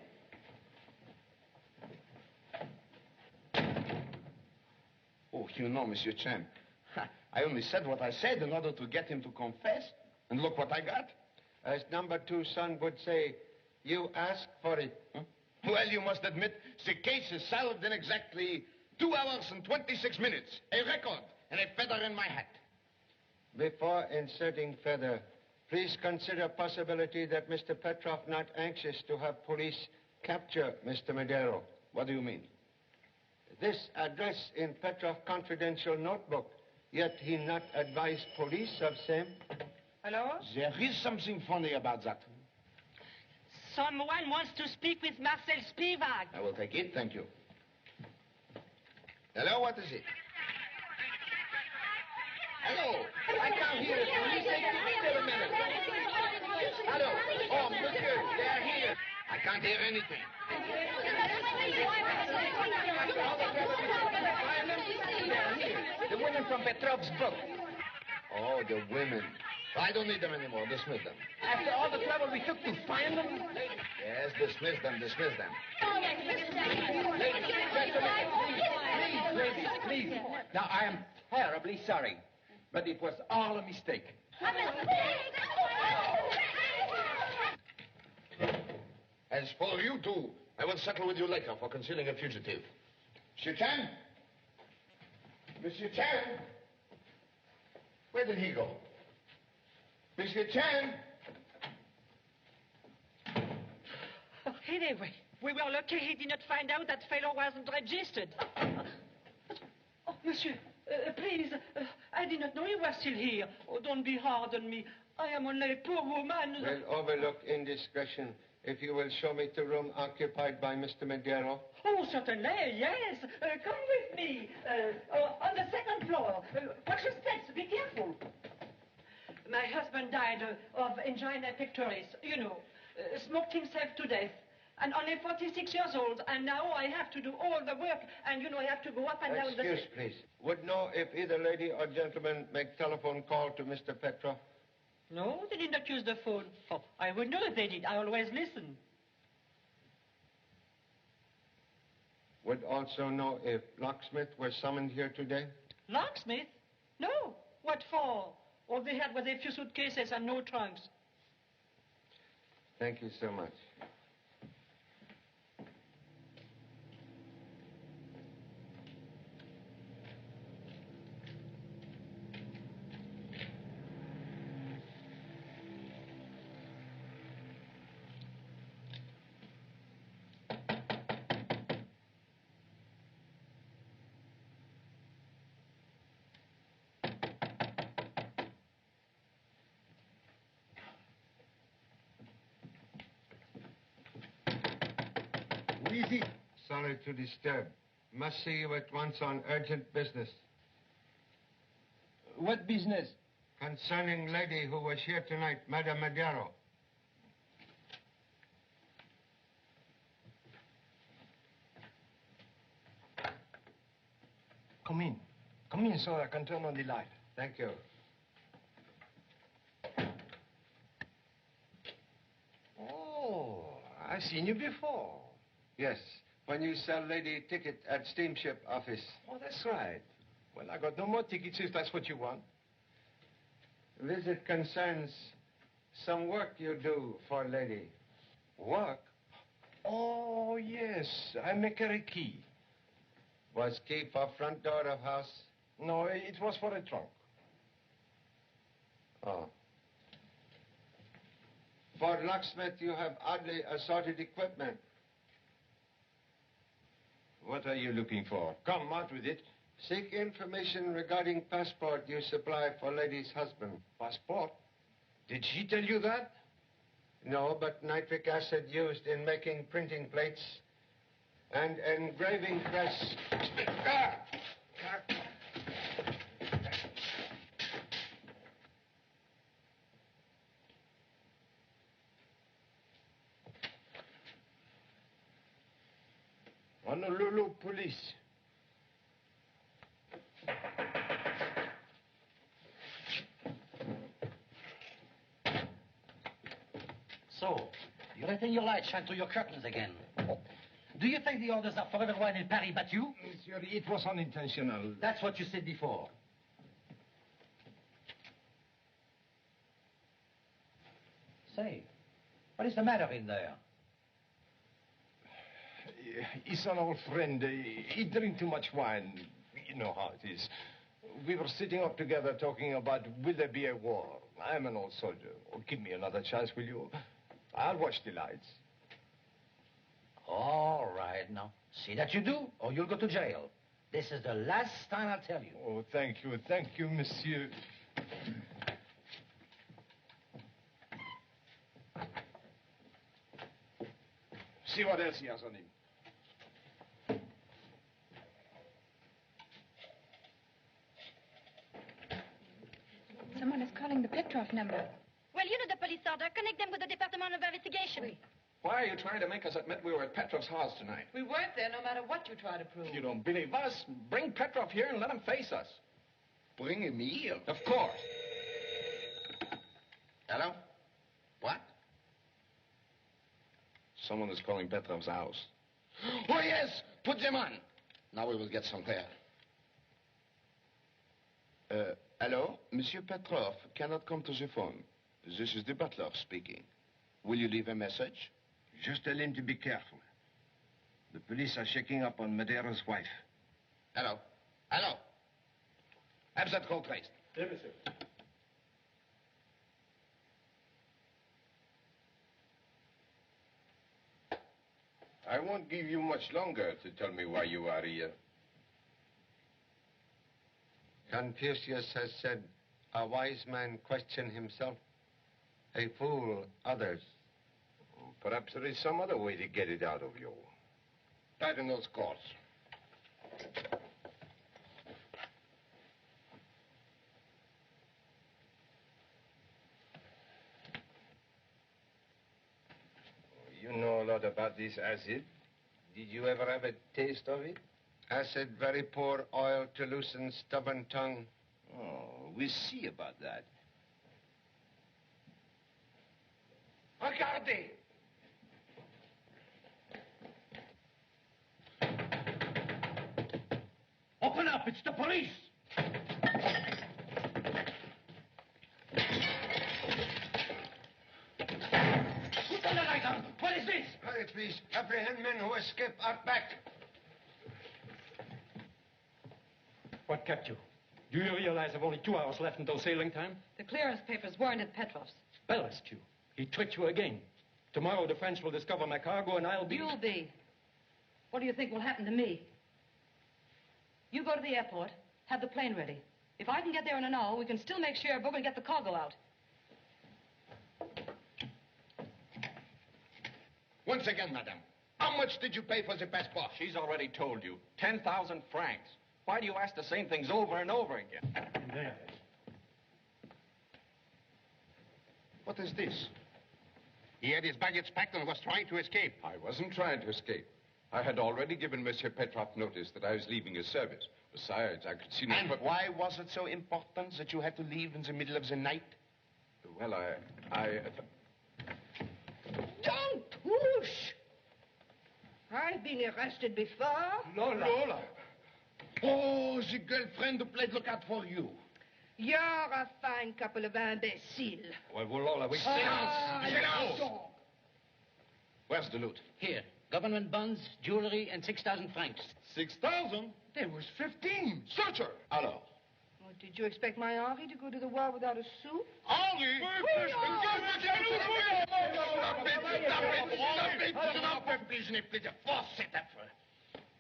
Oh, you know, Monsieur Chen, I only said what I said in order to get him to confess. And look what I got. As number 2 son would say, you asked for it. Huh? Well, you must admit, the case is solved in exactly 2 hours and 26 minutes. A record and a feather in my hat. Before inserting feather, please consider possibility that Mr. Petrov not anxious to have police capture Mr. Madero. What do you mean? This address in Petrov confidential notebook, yet he not advise police of same. Hello? There is something funny about that. Someone wants to speak with Marcel Spivak. I will take it, thank you. Hello, what is it? Hello, I can't hear it. Please take a minute. Hello, oh, monsieur, they are here. I can't hear anything. The women from Petrov's book. Oh, the women. I don't need them anymore. Dismiss them. After all the trouble we took to find them? Yes, dismiss them, dismiss them. Please. Now, I am terribly sorry, but it was all a mistake. As for you two, I will settle with you later for concealing a fugitive. Monsieur Chan? Monsieur Chan? Where did he go? Monsieur Chan? Oh, anyway, we were lucky he did not find out that fellow wasn't registered. Oh, monsieur, please, I did not know he was still here. Oh, don't be hard on me. I am only a poor woman. Will overlook indiscretion if you will show me the room occupied by Mr. Madero. Oh, certainly, yes. Come with me. On the 2nd floor. Watch your steps. Be careful. My husband died of angina pectoris. You know, smoked himself to death. And only 46 years old. And now I have to do all the work. And, you know, I have to go up and down the... Excuse, please. Would know if either lady or gentleman make telephone call to Mr. Petrov? No, they did not use the phone. Oh, I would know if they did. I always listen. Would also know if locksmith were summoned here today? Locksmith? No. What for? All they had was a few suitcases and no trunks. Thank you so much. Easy. Sorry to disturb. Must see you at once on urgent business. What business? Concerning lady who was here tonight, Madame Madero. Come in. Come in so I can turn on the light. Thank you. Oh, I've seen you before. Yes, when you sell lady ticket at steamship office. Oh, that's right. Well, I got no more tickets if that's what you want. Visit concerns some work you do for lady. Work? Oh, yes. I make her a key. Was key for front door of house? No, it was for a trunk. Oh. For locksmith, you have oddly assorted equipment. What are you looking for? Come, out with it. Seek information regarding passport you supply for lady's husband. Passport? Did she tell you that? No, but nitric acid used in making printing plates and engraving press. Honolulu police. So, you're letting your light shine through your curtains again. Do you think the orders are for everyone in Paris but you? Monsieur, it was unintentional. That's what you said before. Say, what is the matter in there? He's an old friend. He drank too much wine. You know how it is. We were sitting up together talking about will there be a war. I'm an old soldier. Oh, give me another chance, will you? I'll watch the lights. All right, now. See that you do, or you'll go to jail. This is the last time I'll tell you. Oh, thank you, monsieur. See what else he has on him. Someone is calling the Petrov number. Well, you know the police order. Connect them with the Department of Investigation. Why are you trying to make us admit we were at Petrov's house tonight? We weren't there no matter what you try to prove. You don't believe us? Bring Petrov here and let him face us. Bring him here? Of course. Hello? What? Someone is calling Petrov's house. Oh, yes! Put them on! Now we will get somewhere. Hello? Monsieur Petrov cannot come to the phone. This is the butler speaking. Will you leave a message? Just tell him to be careful. The police are checking up on Madeire's wife. Hello? Hello? Have that call traced. Yes, monsieur. I won't give you much longer to tell me why you are here. Confucius has said, a wise man question himself, a fool others. Perhaps there is some other way to get it out of you. Tighten those cords. You know a lot about this acid. Did you ever have a taste of it? Acid, very poor oil to loosen stubborn tongue. Oh, we'll see about that. Regarde! Open up, it's the police! Put the light on! What is this? Hurry, please. Apprehend men who escape out back. What kept you? Do you realize I've only 2 hours left until sailing time? The clearance papers weren't at Petrov's. Balanced you. He tricked you again. Tomorrow the French will discover my cargo and I'll be... You'll be. What do you think will happen to me? You go to the airport, have the plane ready. If I can get there in an hour, we can still make Cherbourg and get the cargo out. Once again, madame, how much did you pay for the passport? She's already told you. 10,000 francs. Why do you ask the same things over and over again? There. What is this? He had his baggage packed and was trying to escape. I wasn't trying to escape. I had already given Monsieur Petrov notice that I was leaving his service. Besides, I could see no... And why was it so important that you had to leave in the middle of the night? Well, Don't push. I've been arrested before. Lola. Oh, the girlfriend who played lookout for you. You're a fine couple of imbeciles. Well, Lola, we... Silence! Where's the loot? Here. Government bonds, jewelry, and 6,000 francs. 6,000? There was 15. Search her. Alors? Oh, did you expect my Henri to go to the war without a sou? Henri?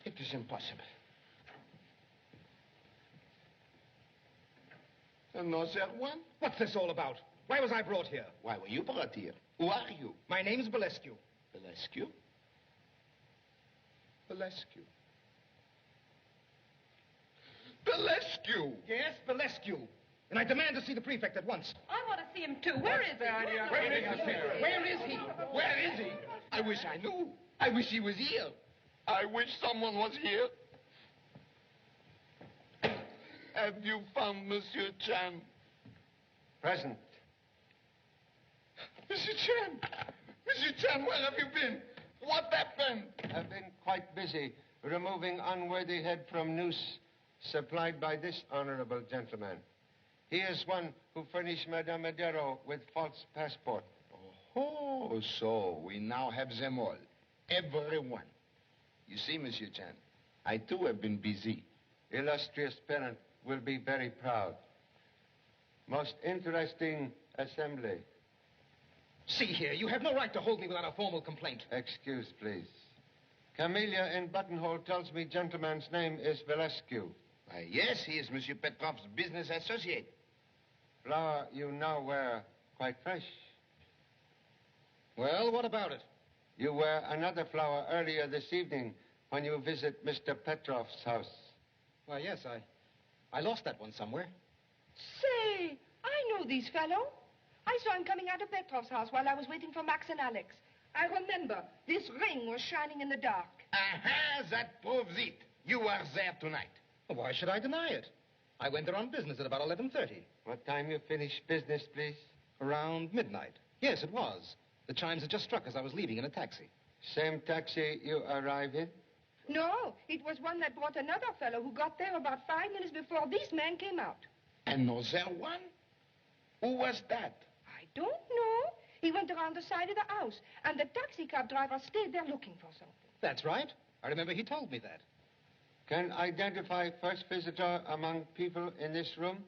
It is impossible. And no, sir, one? What's this all about? Why was I brought here? Why were you brought here? Who are you? My name's Belescu. Belescu? Belescu. Belescu! Yes, Belescu. And I demand to see the prefect at once. I want to see him, too. Where is he? Where is he? Where is he? Where is he? I wish I knew. I wish he was here. I wish someone was here. Have you found Monsieur Chan? Present. Monsieur Chan! Monsieur Chan, where have you been? What happened? I've been quite busy removing unworthy head from noose supplied by this honorable gentleman. He is one who furnished Madame Madero with false passport. Oh, so we now have them all. Everyone. You see, Monsieur Chan, I too have been busy. Illustrious parent will be very proud. Most interesting assembly. See here, you have no right to hold me without a formal complaint. Excuse, please. Camellia in buttonhole tells me gentleman's name is Belescu. Yes, he is Monsieur Petrov's business associate. Flower you now wear quite fresh. Well, what about it? You wear another flower earlier this evening when you visit Mr. Petrov's house. Why, yes, I lost that one somewhere. Say, I know this fellow. I saw him coming out of Petrov's house while I was waiting for Max and Alex. I remember this ring was shining in the dark. Aha, that proves it. You were there tonight. Well, why should I deny it? I went there on business at about 11:30. What time you finish business, please? Around midnight. Yes, it was. The chimes had just struck as I was leaving in a taxi. Same taxi you arrive in? No, it was one that brought another fellow who got there about 5 minutes before this man came out. Another one? Who was that? I don't know. He went around the side of the house, and the taxi cab driver stayed there looking for something. That's right. I remember he told me that. Can identify first visitor among people in this room?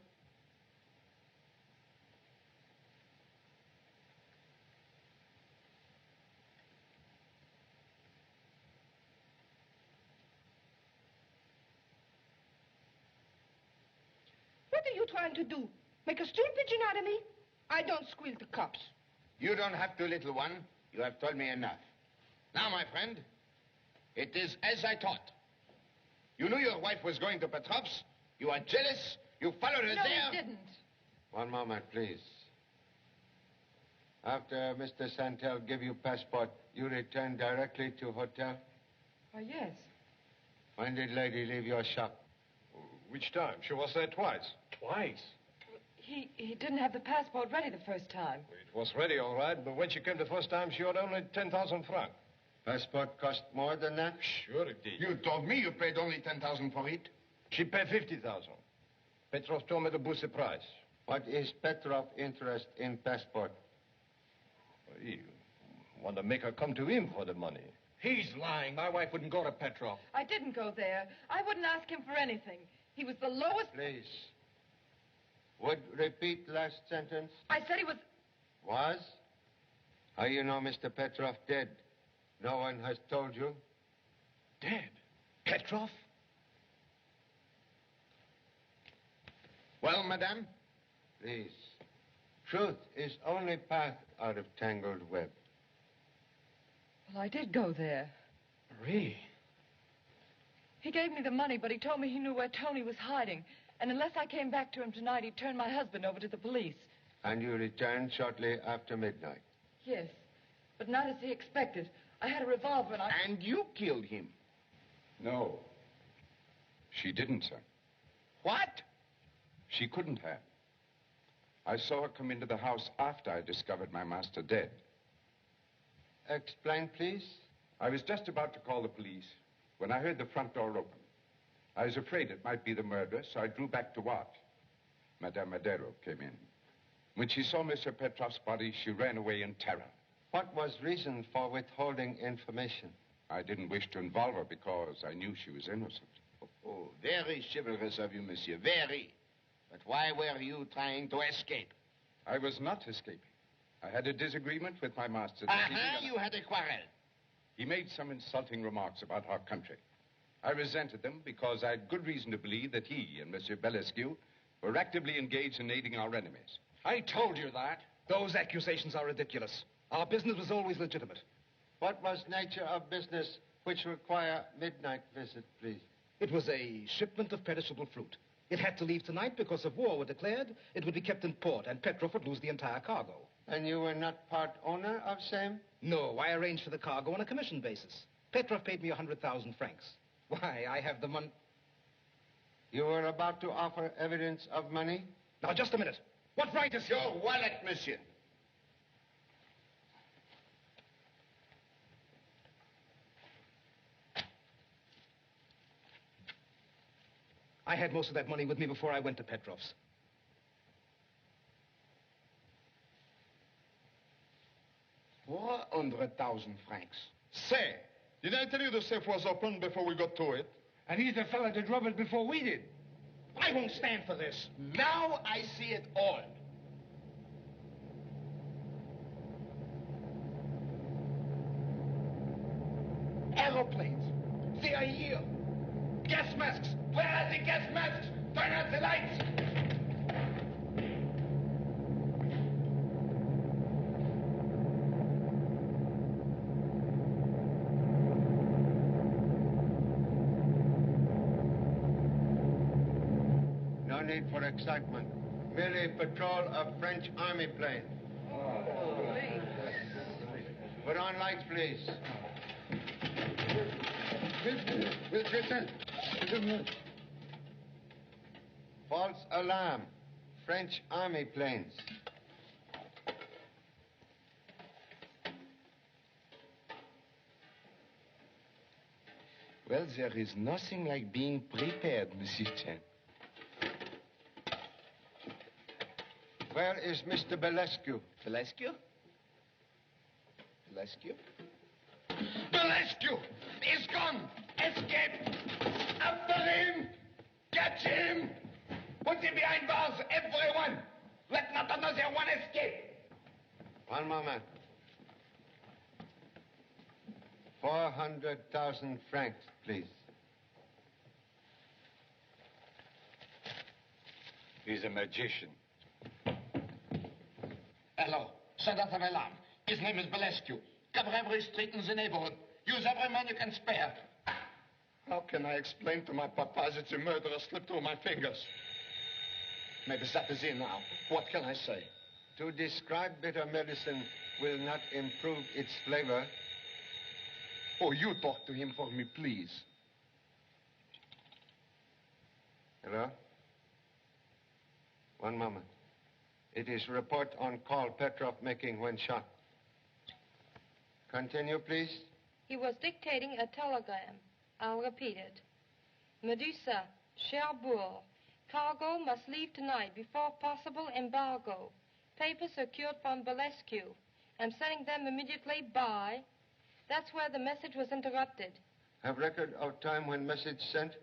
What are you trying to do? Make a stool pigeon out of me? I don't squeal to cops. You don't have to, little one. You have told me enough. Now, my friend, it is as I thought. You knew your wife was going to Petrov's. You are jealous. You followed her there. No, he didn't. One moment, please. After Mr. Santel gave you passport, you returned directly to hotel? Why, yes. When did lady leave your shop? Which time? She was there twice. Twice? He didn't have the passport ready the first time. It was ready, all right, but when she came the first time, she owed only 10,000 francs. Passport cost more than that? Sure it did. You told me you paid only 10,000 for it. She paid 50,000. Petrov told me to boost the price. What is Petrov's interest in passport? He want to make her come to him for the money. He's lying. My wife wouldn't go to Petrov. I didn't go there. I wouldn't ask him for anything. He was the lowest... Please. Would repeat last sentence. I said he was... Was? How you know Mr. Petrov dead? No one has told you? Dead? Petrov? Well, madame? Please. Truth is only path out of tangled web. Well, I did go there. Marie. He gave me the money, but he told me he knew where Tony was hiding. And unless I came back to him tonight, he'd turn my husband over to the police. And you returned shortly after midnight? Yes, but not as he expected. I had a revolver and I... And you killed him? No. She didn't, sir. What? She couldn't have. I saw her come into the house after I discovered my master dead. Explain, please. I was just about to call the police when I heard the front door open. I was afraid it might be the murderer, so I drew back to watch. Madame Madero came in. When she saw Monsieur Petrov's body, she ran away in terror. What was reason for withholding information? I didn't wish to involve her because I knew she was innocent. Oh, very chivalrous of you, monsieur, very. But why were you trying to escape? I was not escaping. I had a disagreement with my master. You had a quarrel. He made some insulting remarks about our country. I resented them because I had good reason to believe that he and Monsieur Belescu were actively engaged in aiding our enemies. I told you that. Those accusations are ridiculous. Our business was always legitimate. What was nature of business which require midnight visit, please? It was a shipment of perishable fruit. It had to leave tonight because if war were declared, it would be kept in port, and Petrov would lose the entire cargo. And you were not part owner of same? No, I arranged for the cargo on a commission basis. Petrov paid me 100,000 francs. Why, I have the money. You were about to offer evidence of money? Now, just a minute. What right is... Your wallet, monsieur. I had most of that money with me before I went to Petrov's. $400,000 francs. Say, did I tell you the safe was open before we got to it? And he's the fella that robbed it before we did. I won't stand for this. Now I see it all. Aeroplanes. They are here. Gas masks. Where are the gas masks? Turn out the lights. No need for excitement. Merely patrol of French army plane. Put on lights, please. False alarm. French army planes. Well, there is nothing like being prepared, Monsieur Chen. Where is Mr. Belescu? Belescu? Belescu? Belescu! He's gone! Escape! After him! Catch him! Put him behind bars, everyone! Let not another one escape! One moment. 400,000 francs, please. He's a magician. Hello. Set off an alarm. His name is Belescu. Cover every street in the neighborhood. Use every man you can spare. How can I explain to my papa that the murderer slipped through my fingers? Maybe that is it now. What can I say? To describe bitter medicine will not improve its flavor. Oh, you talk to him for me, please. Hello? One moment. It is report on call Petrov making when shot. Continue, please. He was dictating a telegram. I'll repeat it. Medusa, Cherbourg. Cargo must leave tonight before possible embargo. Papers secured from Belescu. I'm sending them immediately by. That's where the message was interrupted. Have record of time when message sent?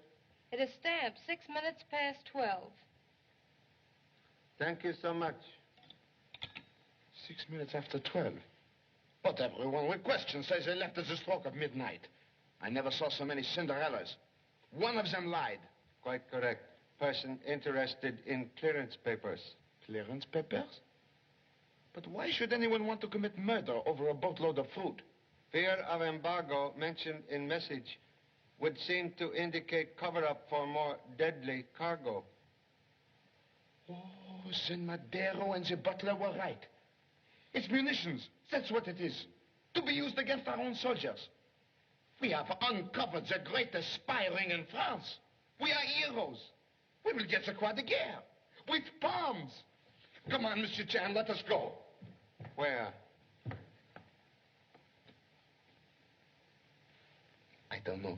It is stamped 6 minutes past 12. Thank you so much. 6 minutes after 12. But everyone with questions says they left at the stroke of midnight. I never saw so many Cinderellas. One of them lied. Quite correct. Person interested in clearance papers. Clearance papers? But why should anyone want to commit murder over a boatload of fruit? Fear of embargo mentioned in message would seem to indicate cover-up for more deadly cargo. Oh, then Madero and the butler were right. It's munitions. That's what it is. To be used against our own soldiers. We have uncovered the greatest spy ring in France. We are heroes. We will get the Croix de Guerre. With palms. Come on, Monsieur Chan, let us go. Where? I don't know.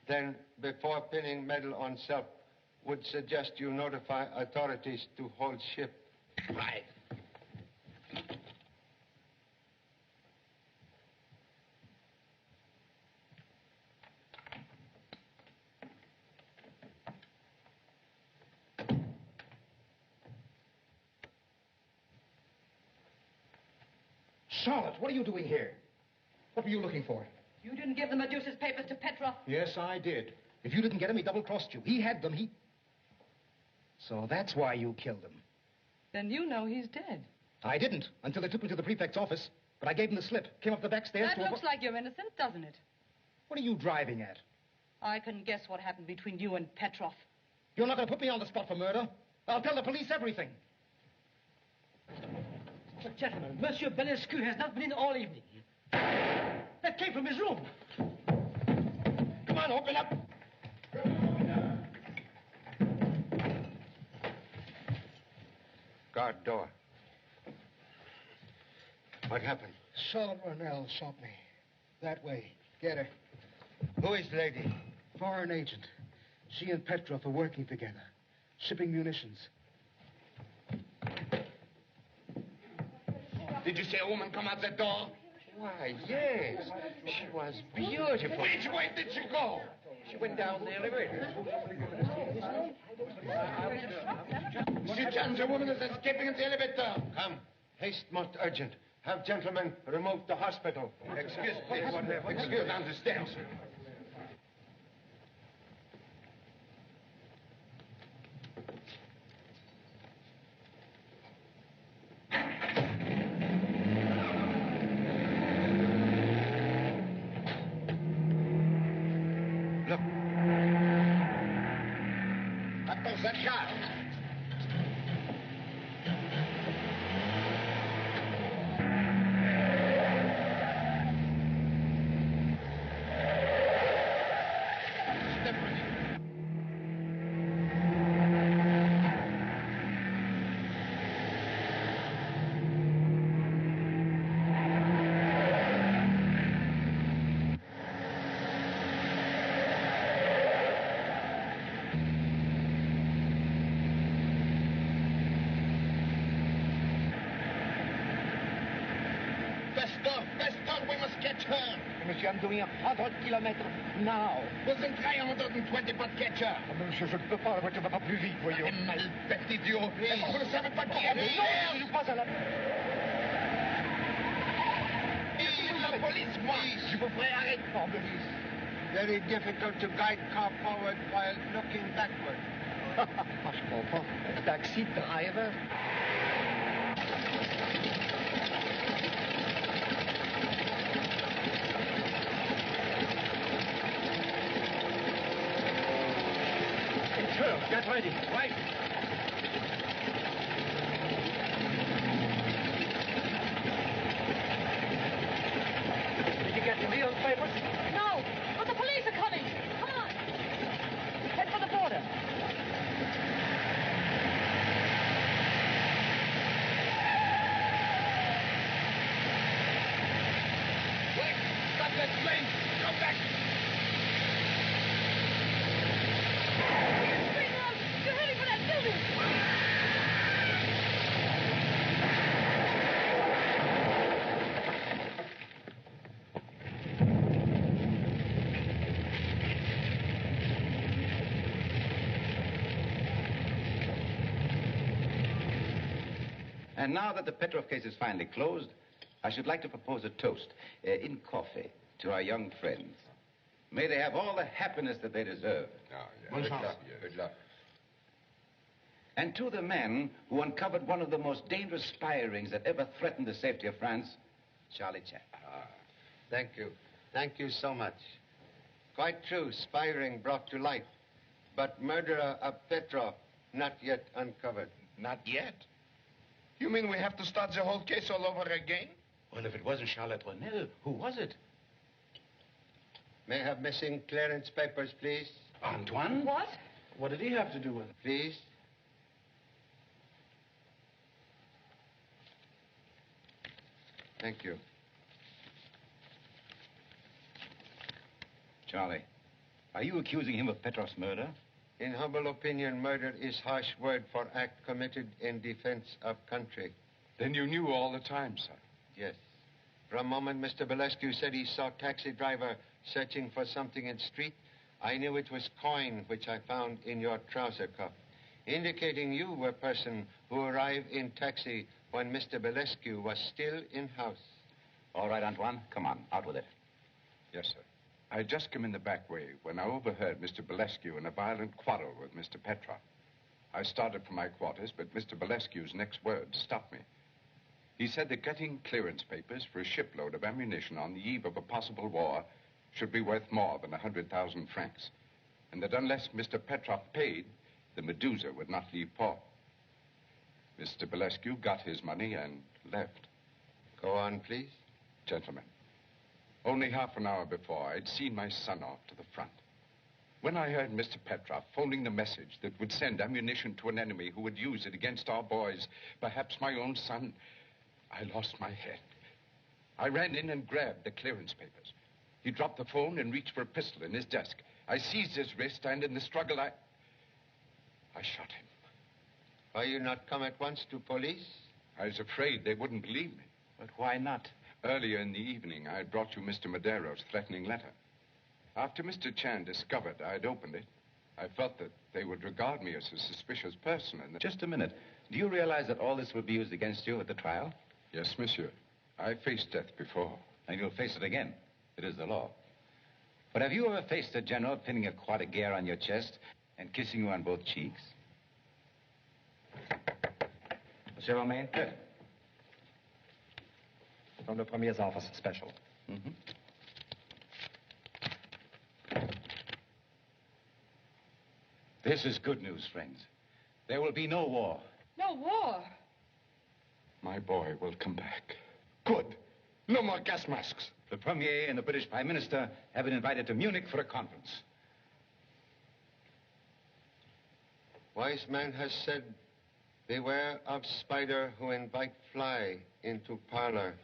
Then, before pinning medal on self, would suggest you notify authorities to hold ship. Right. Charlotte, what are you doing here? What were you looking for? You didn't give the Medusa's papers to Petrov. Yes, I did. If you didn't get him, he double-crossed you. He had them, So that's why you killed him. Then you know he's dead. I didn't, until they took me to the prefect's office. But I gave him the slip, came up the back stairs That looks like you're innocent, doesn't it? What are you driving at? I can guess what happened between you and Petrov. You're not going to put me on the spot for murder. I'll tell the police everything. But, gentlemen, Monsieur Belescu has not been in all evening. That came from his room. Come on, open up. Guard door. What happened? Charlotte Ronell shot me. That way. Get her. Who is the lady? Foreign agent. She and Petrov are working together. Shipping munitions. Did you see a woman come out that door? Why, yes. She was beautiful. Which way did she go? She went down the elevator. Monsieur John, the woman is escaping in the elevator. Come. Haste most urgent. Have gentlemen removed to hospital. Excuse me. Excuse down the stairs. Look. 14-4. Faster, we must catch her. Monsieur, I'm doing 100 kilometers now. Vous êtes 320, pas de catch her. Monsieur, je ne peux pas, la voiture va pas plus vite, voyons. Mal bête idiot. Vous ne savez pas qui est Non, je ne suis pas à la... La police, moi. Je vous ferai arrêter. Very difficult to guide car forward while looking backward. Je comprends. Taxi driver. Sure, get ready. Right. Did you get the Leon's papers? No, but the police are coming. Come on. Head for the border. Wait, stop that plane. Go back. You're heading for that building. And now that the Petrov case is finally closed, I should like to propose a toast in coffee to our young friends. May they have all the happiness that they deserve. Good luck. Good luck. And to the man who uncovered one of the most dangerous spy rings that ever threatened the safety of France, Charlie Chaplin. Thank you. Thank you so much. Quite true, spy ring brought to light. But murderer of Petrov, not yet uncovered. Not yet? You mean we have to start the whole case all over again? Well, if it wasn't Charlotte Ronell, who was it? May I have missing clearance papers, please? Antoine? What? What did he have to do with it? Please. Thank you. Charlie, are you accusing him of Petrov's murder? In humble opinion, murder is harsh word for act committed in defense of country. Then you knew all the time, sir? Yes. For a moment, Mr. Belescu said he saw taxi driver searching for something in street. I knew it was coin which I found in your trouser cuff, indicating you were person who arrived in taxi when Mr. Belescu was still in house. All right, Antoine, come on, out with it. Yes, sir. I had just come in the back way when I overheard Mr. Belescu in a violent quarrel with Mr. Petrov. I started for my quarters, but Mr. Belescu's next words stopped me. He said that getting clearance papers for a shipload of ammunition on the eve of a possible war should be worth more than 100,000 francs, and that unless Mr. Petrov paid, the Medusa would not leave port. Mr. Belescu got his money and left. Go on, please. Gentlemen, only half an hour before, I'd seen my son off to the front. When I heard Mr. Petrov phoning the message that would send ammunition to an enemy who would use it against our boys, perhaps my own son, I lost my head. I ran in and grabbed the clearance papers. He dropped the phone and reached for a pistol in his desk. I seized his wrist, and in the struggle, I shot him. Why you not come at once to police? I was afraid they wouldn't believe me. But why not? Earlier in the evening, I had brought you Mr. Madero's threatening letter. After Mr. Chan discovered I had opened it, I felt that they would regard me as a suspicious person and that... Just a minute. Do you realize that all this will be used against you at the trial? Yes, monsieur. I faced death before. And you'll face it again. It is the law. But have you ever faced a general pinning a croix de guerre on your chest and kissing you on both cheeks? Monsieur Romain? Yes. From the Premier's office, special. Mm-hmm. This is good news, friends. There will be no war. No war? My boy will come back. Good. No more gas masks. The Premier and the British Prime Minister have been invited to Munich for a conference. Wise man has said, beware of spider who invite fly into parlor.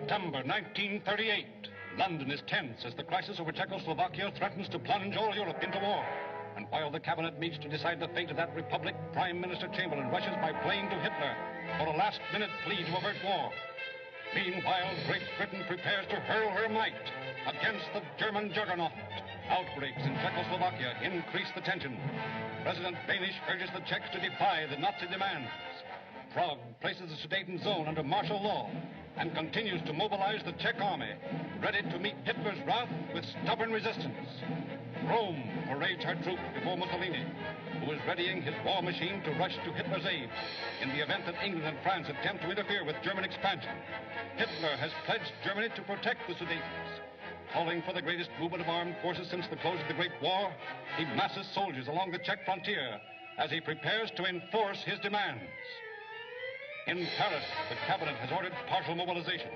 September 1938. London is tense as the crisis over Czechoslovakia threatens to plunge all Europe into war. And while the cabinet meets to decide the fate of that republic, Prime Minister Chamberlain rushes by plane to Hitler for a last-minute plea to avert war. Meanwhile, Great Britain prepares to hurl her might against the German juggernaut. Outbreaks in Czechoslovakia increase the tension. President Banish urges the Czechs to defy the Nazi demands. Prague places the Sudeten zone under martial law and continues to mobilize the Czech army, ready to meet Hitler's wrath with stubborn resistance. Rome parades her troops before Mussolini, who is readying his war machine to rush to Hitler's aid in the event that England and France attempt to interfere with German expansion. Hitler has pledged Germany to protect the Sudetens. Calling for the greatest movement of armed forces since the close of the Great War, he masses soldiers along the Czech frontier as he prepares to enforce his demands. In Paris, the cabinet has ordered partial mobilization.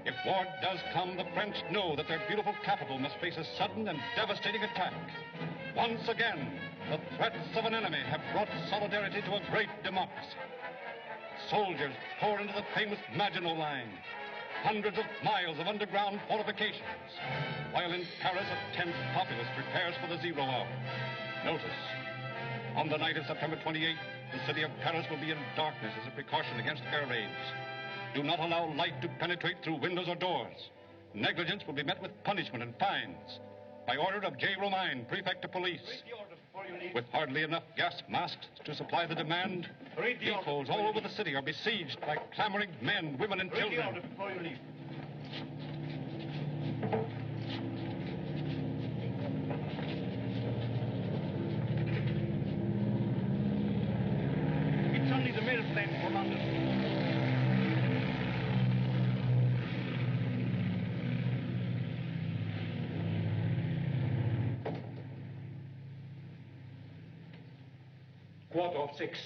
If war does come, the French know that their beautiful capital must face a sudden and devastating attack. Once again, the threats of an enemy have brought solidarity to a great democracy. Soldiers pour into the famous Maginot Line, hundreds of miles of underground fortifications, while in Paris a tense populace prepares for the 0 hour. Notice, on the night of September 28th, the city of Paris will be in darkness as a precaution against air raids. Do not allow light to penetrate through windows or doors. Negligence will be met with punishment and fines. By order of J. Romine, Prefect of Police. With hardly enough gas masks to supply the demand, depots all over the city are besieged by clamoring men, women, and children. Read the order before you leave. It's only the mail plane for London. Quarter of 6.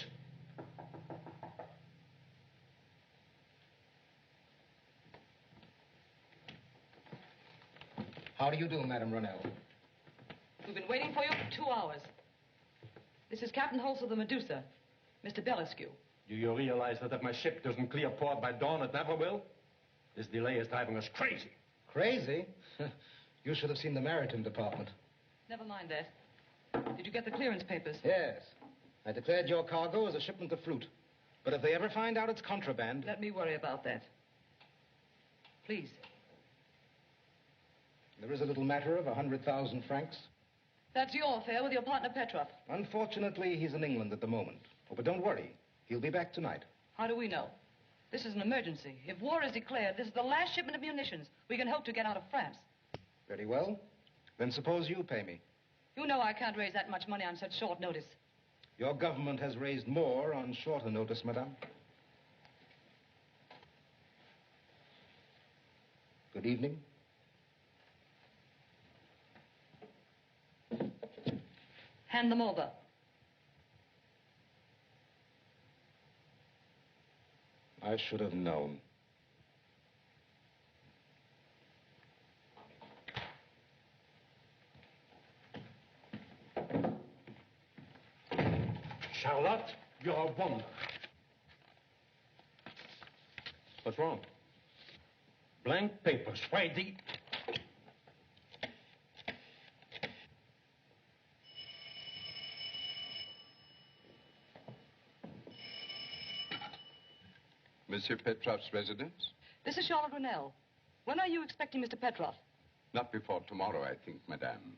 How do you do, Madame Ronell? We've been waiting for you for 2 hours. This is Captain Holtz of the Medusa, Mr. Belescu. Do you realize that if my ship doesn't clear port by dawn, it never will? This delay is driving us crazy. Crazy? You should have seen the Maritime Department. Never mind that. Did you get the clearance papers? Yes. I declared your cargo as a shipment of fruit. But if they ever find out it's contraband... Let me worry about that. Please. There is a little matter of 100,000 francs. That's your affair with your partner Petrov. Unfortunately, he's in England at the moment. Oh, but don't worry. He'll be back tonight. How do we know? This is an emergency. If war is declared, this is the last shipment of munitions we can hope to get out of France. Very well. Then suppose you pay me. You know I can't raise that much money on such short notice. Your government has raised more on shorter notice, madame. Good evening. Hand them over. I should have known. Charlotte, you're a woman. What's wrong? Blank papers. Why the... Monsieur Petrov's residence? This is Charlotte Ronell. When are you expecting Mr. Petrov? Not before tomorrow, I think, madame.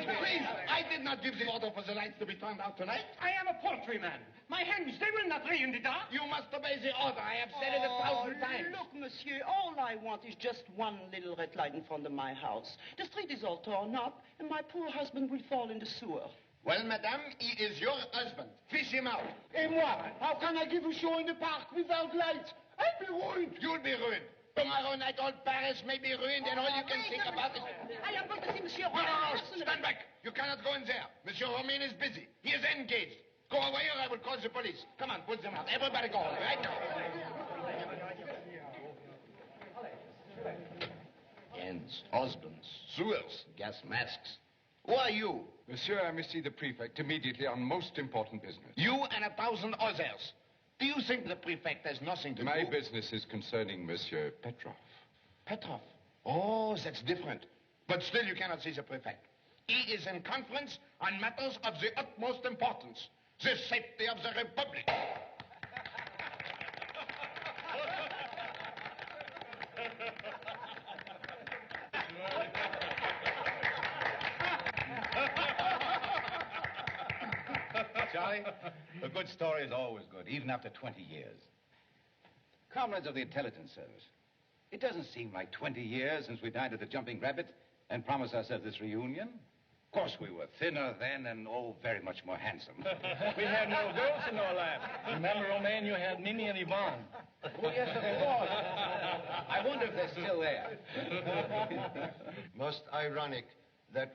Please, I did not give the order for the lights to be turned out tonight. I am a poultryman. My hens, they will not lay in the dark. You must obey the order. I have said it 1,000 times. Look, monsieur, all I want is just one little red light in front of my house. The street is all torn up, and my poor husband will fall in the sewer. Well, madame, he is your husband. Fish him out. Et moi? How can I give a show in the park without lights? I'll be ruined. You'll be ruined. Tomorrow night, all Paris may be ruined, and all you can think about is... I am going to see Monsieur No, stand back. You cannot go in there. Monsieur Romain is busy. He is engaged. Go away or I will call the police. Come on, put them out. Everybody go away, right now. Hens, husbands, sewers, gas masks. Who are you? Monsieur, I must see the prefect immediately on most important business. You and 1,000 others. Do you think the prefect has nothing to do? My business is concerning Monsieur Petrov. Petrov? Oh, that's different. But still, you cannot see the prefect. He is in conference on matters of the utmost importance. The safety of the Republic. Charlie. A good story is always good, even after 20 years. Comrades of the intelligence service, it doesn't seem like 20 years since we dined at the Jumping Rabbit and promised ourselves this reunion. Of course, we were thinner then and, oh, very much more handsome. We had no girls in our lap. Remember, old man, you had Mimi and Yvonne. Oh, yes, of course. I wonder if they're still there. Most ironic that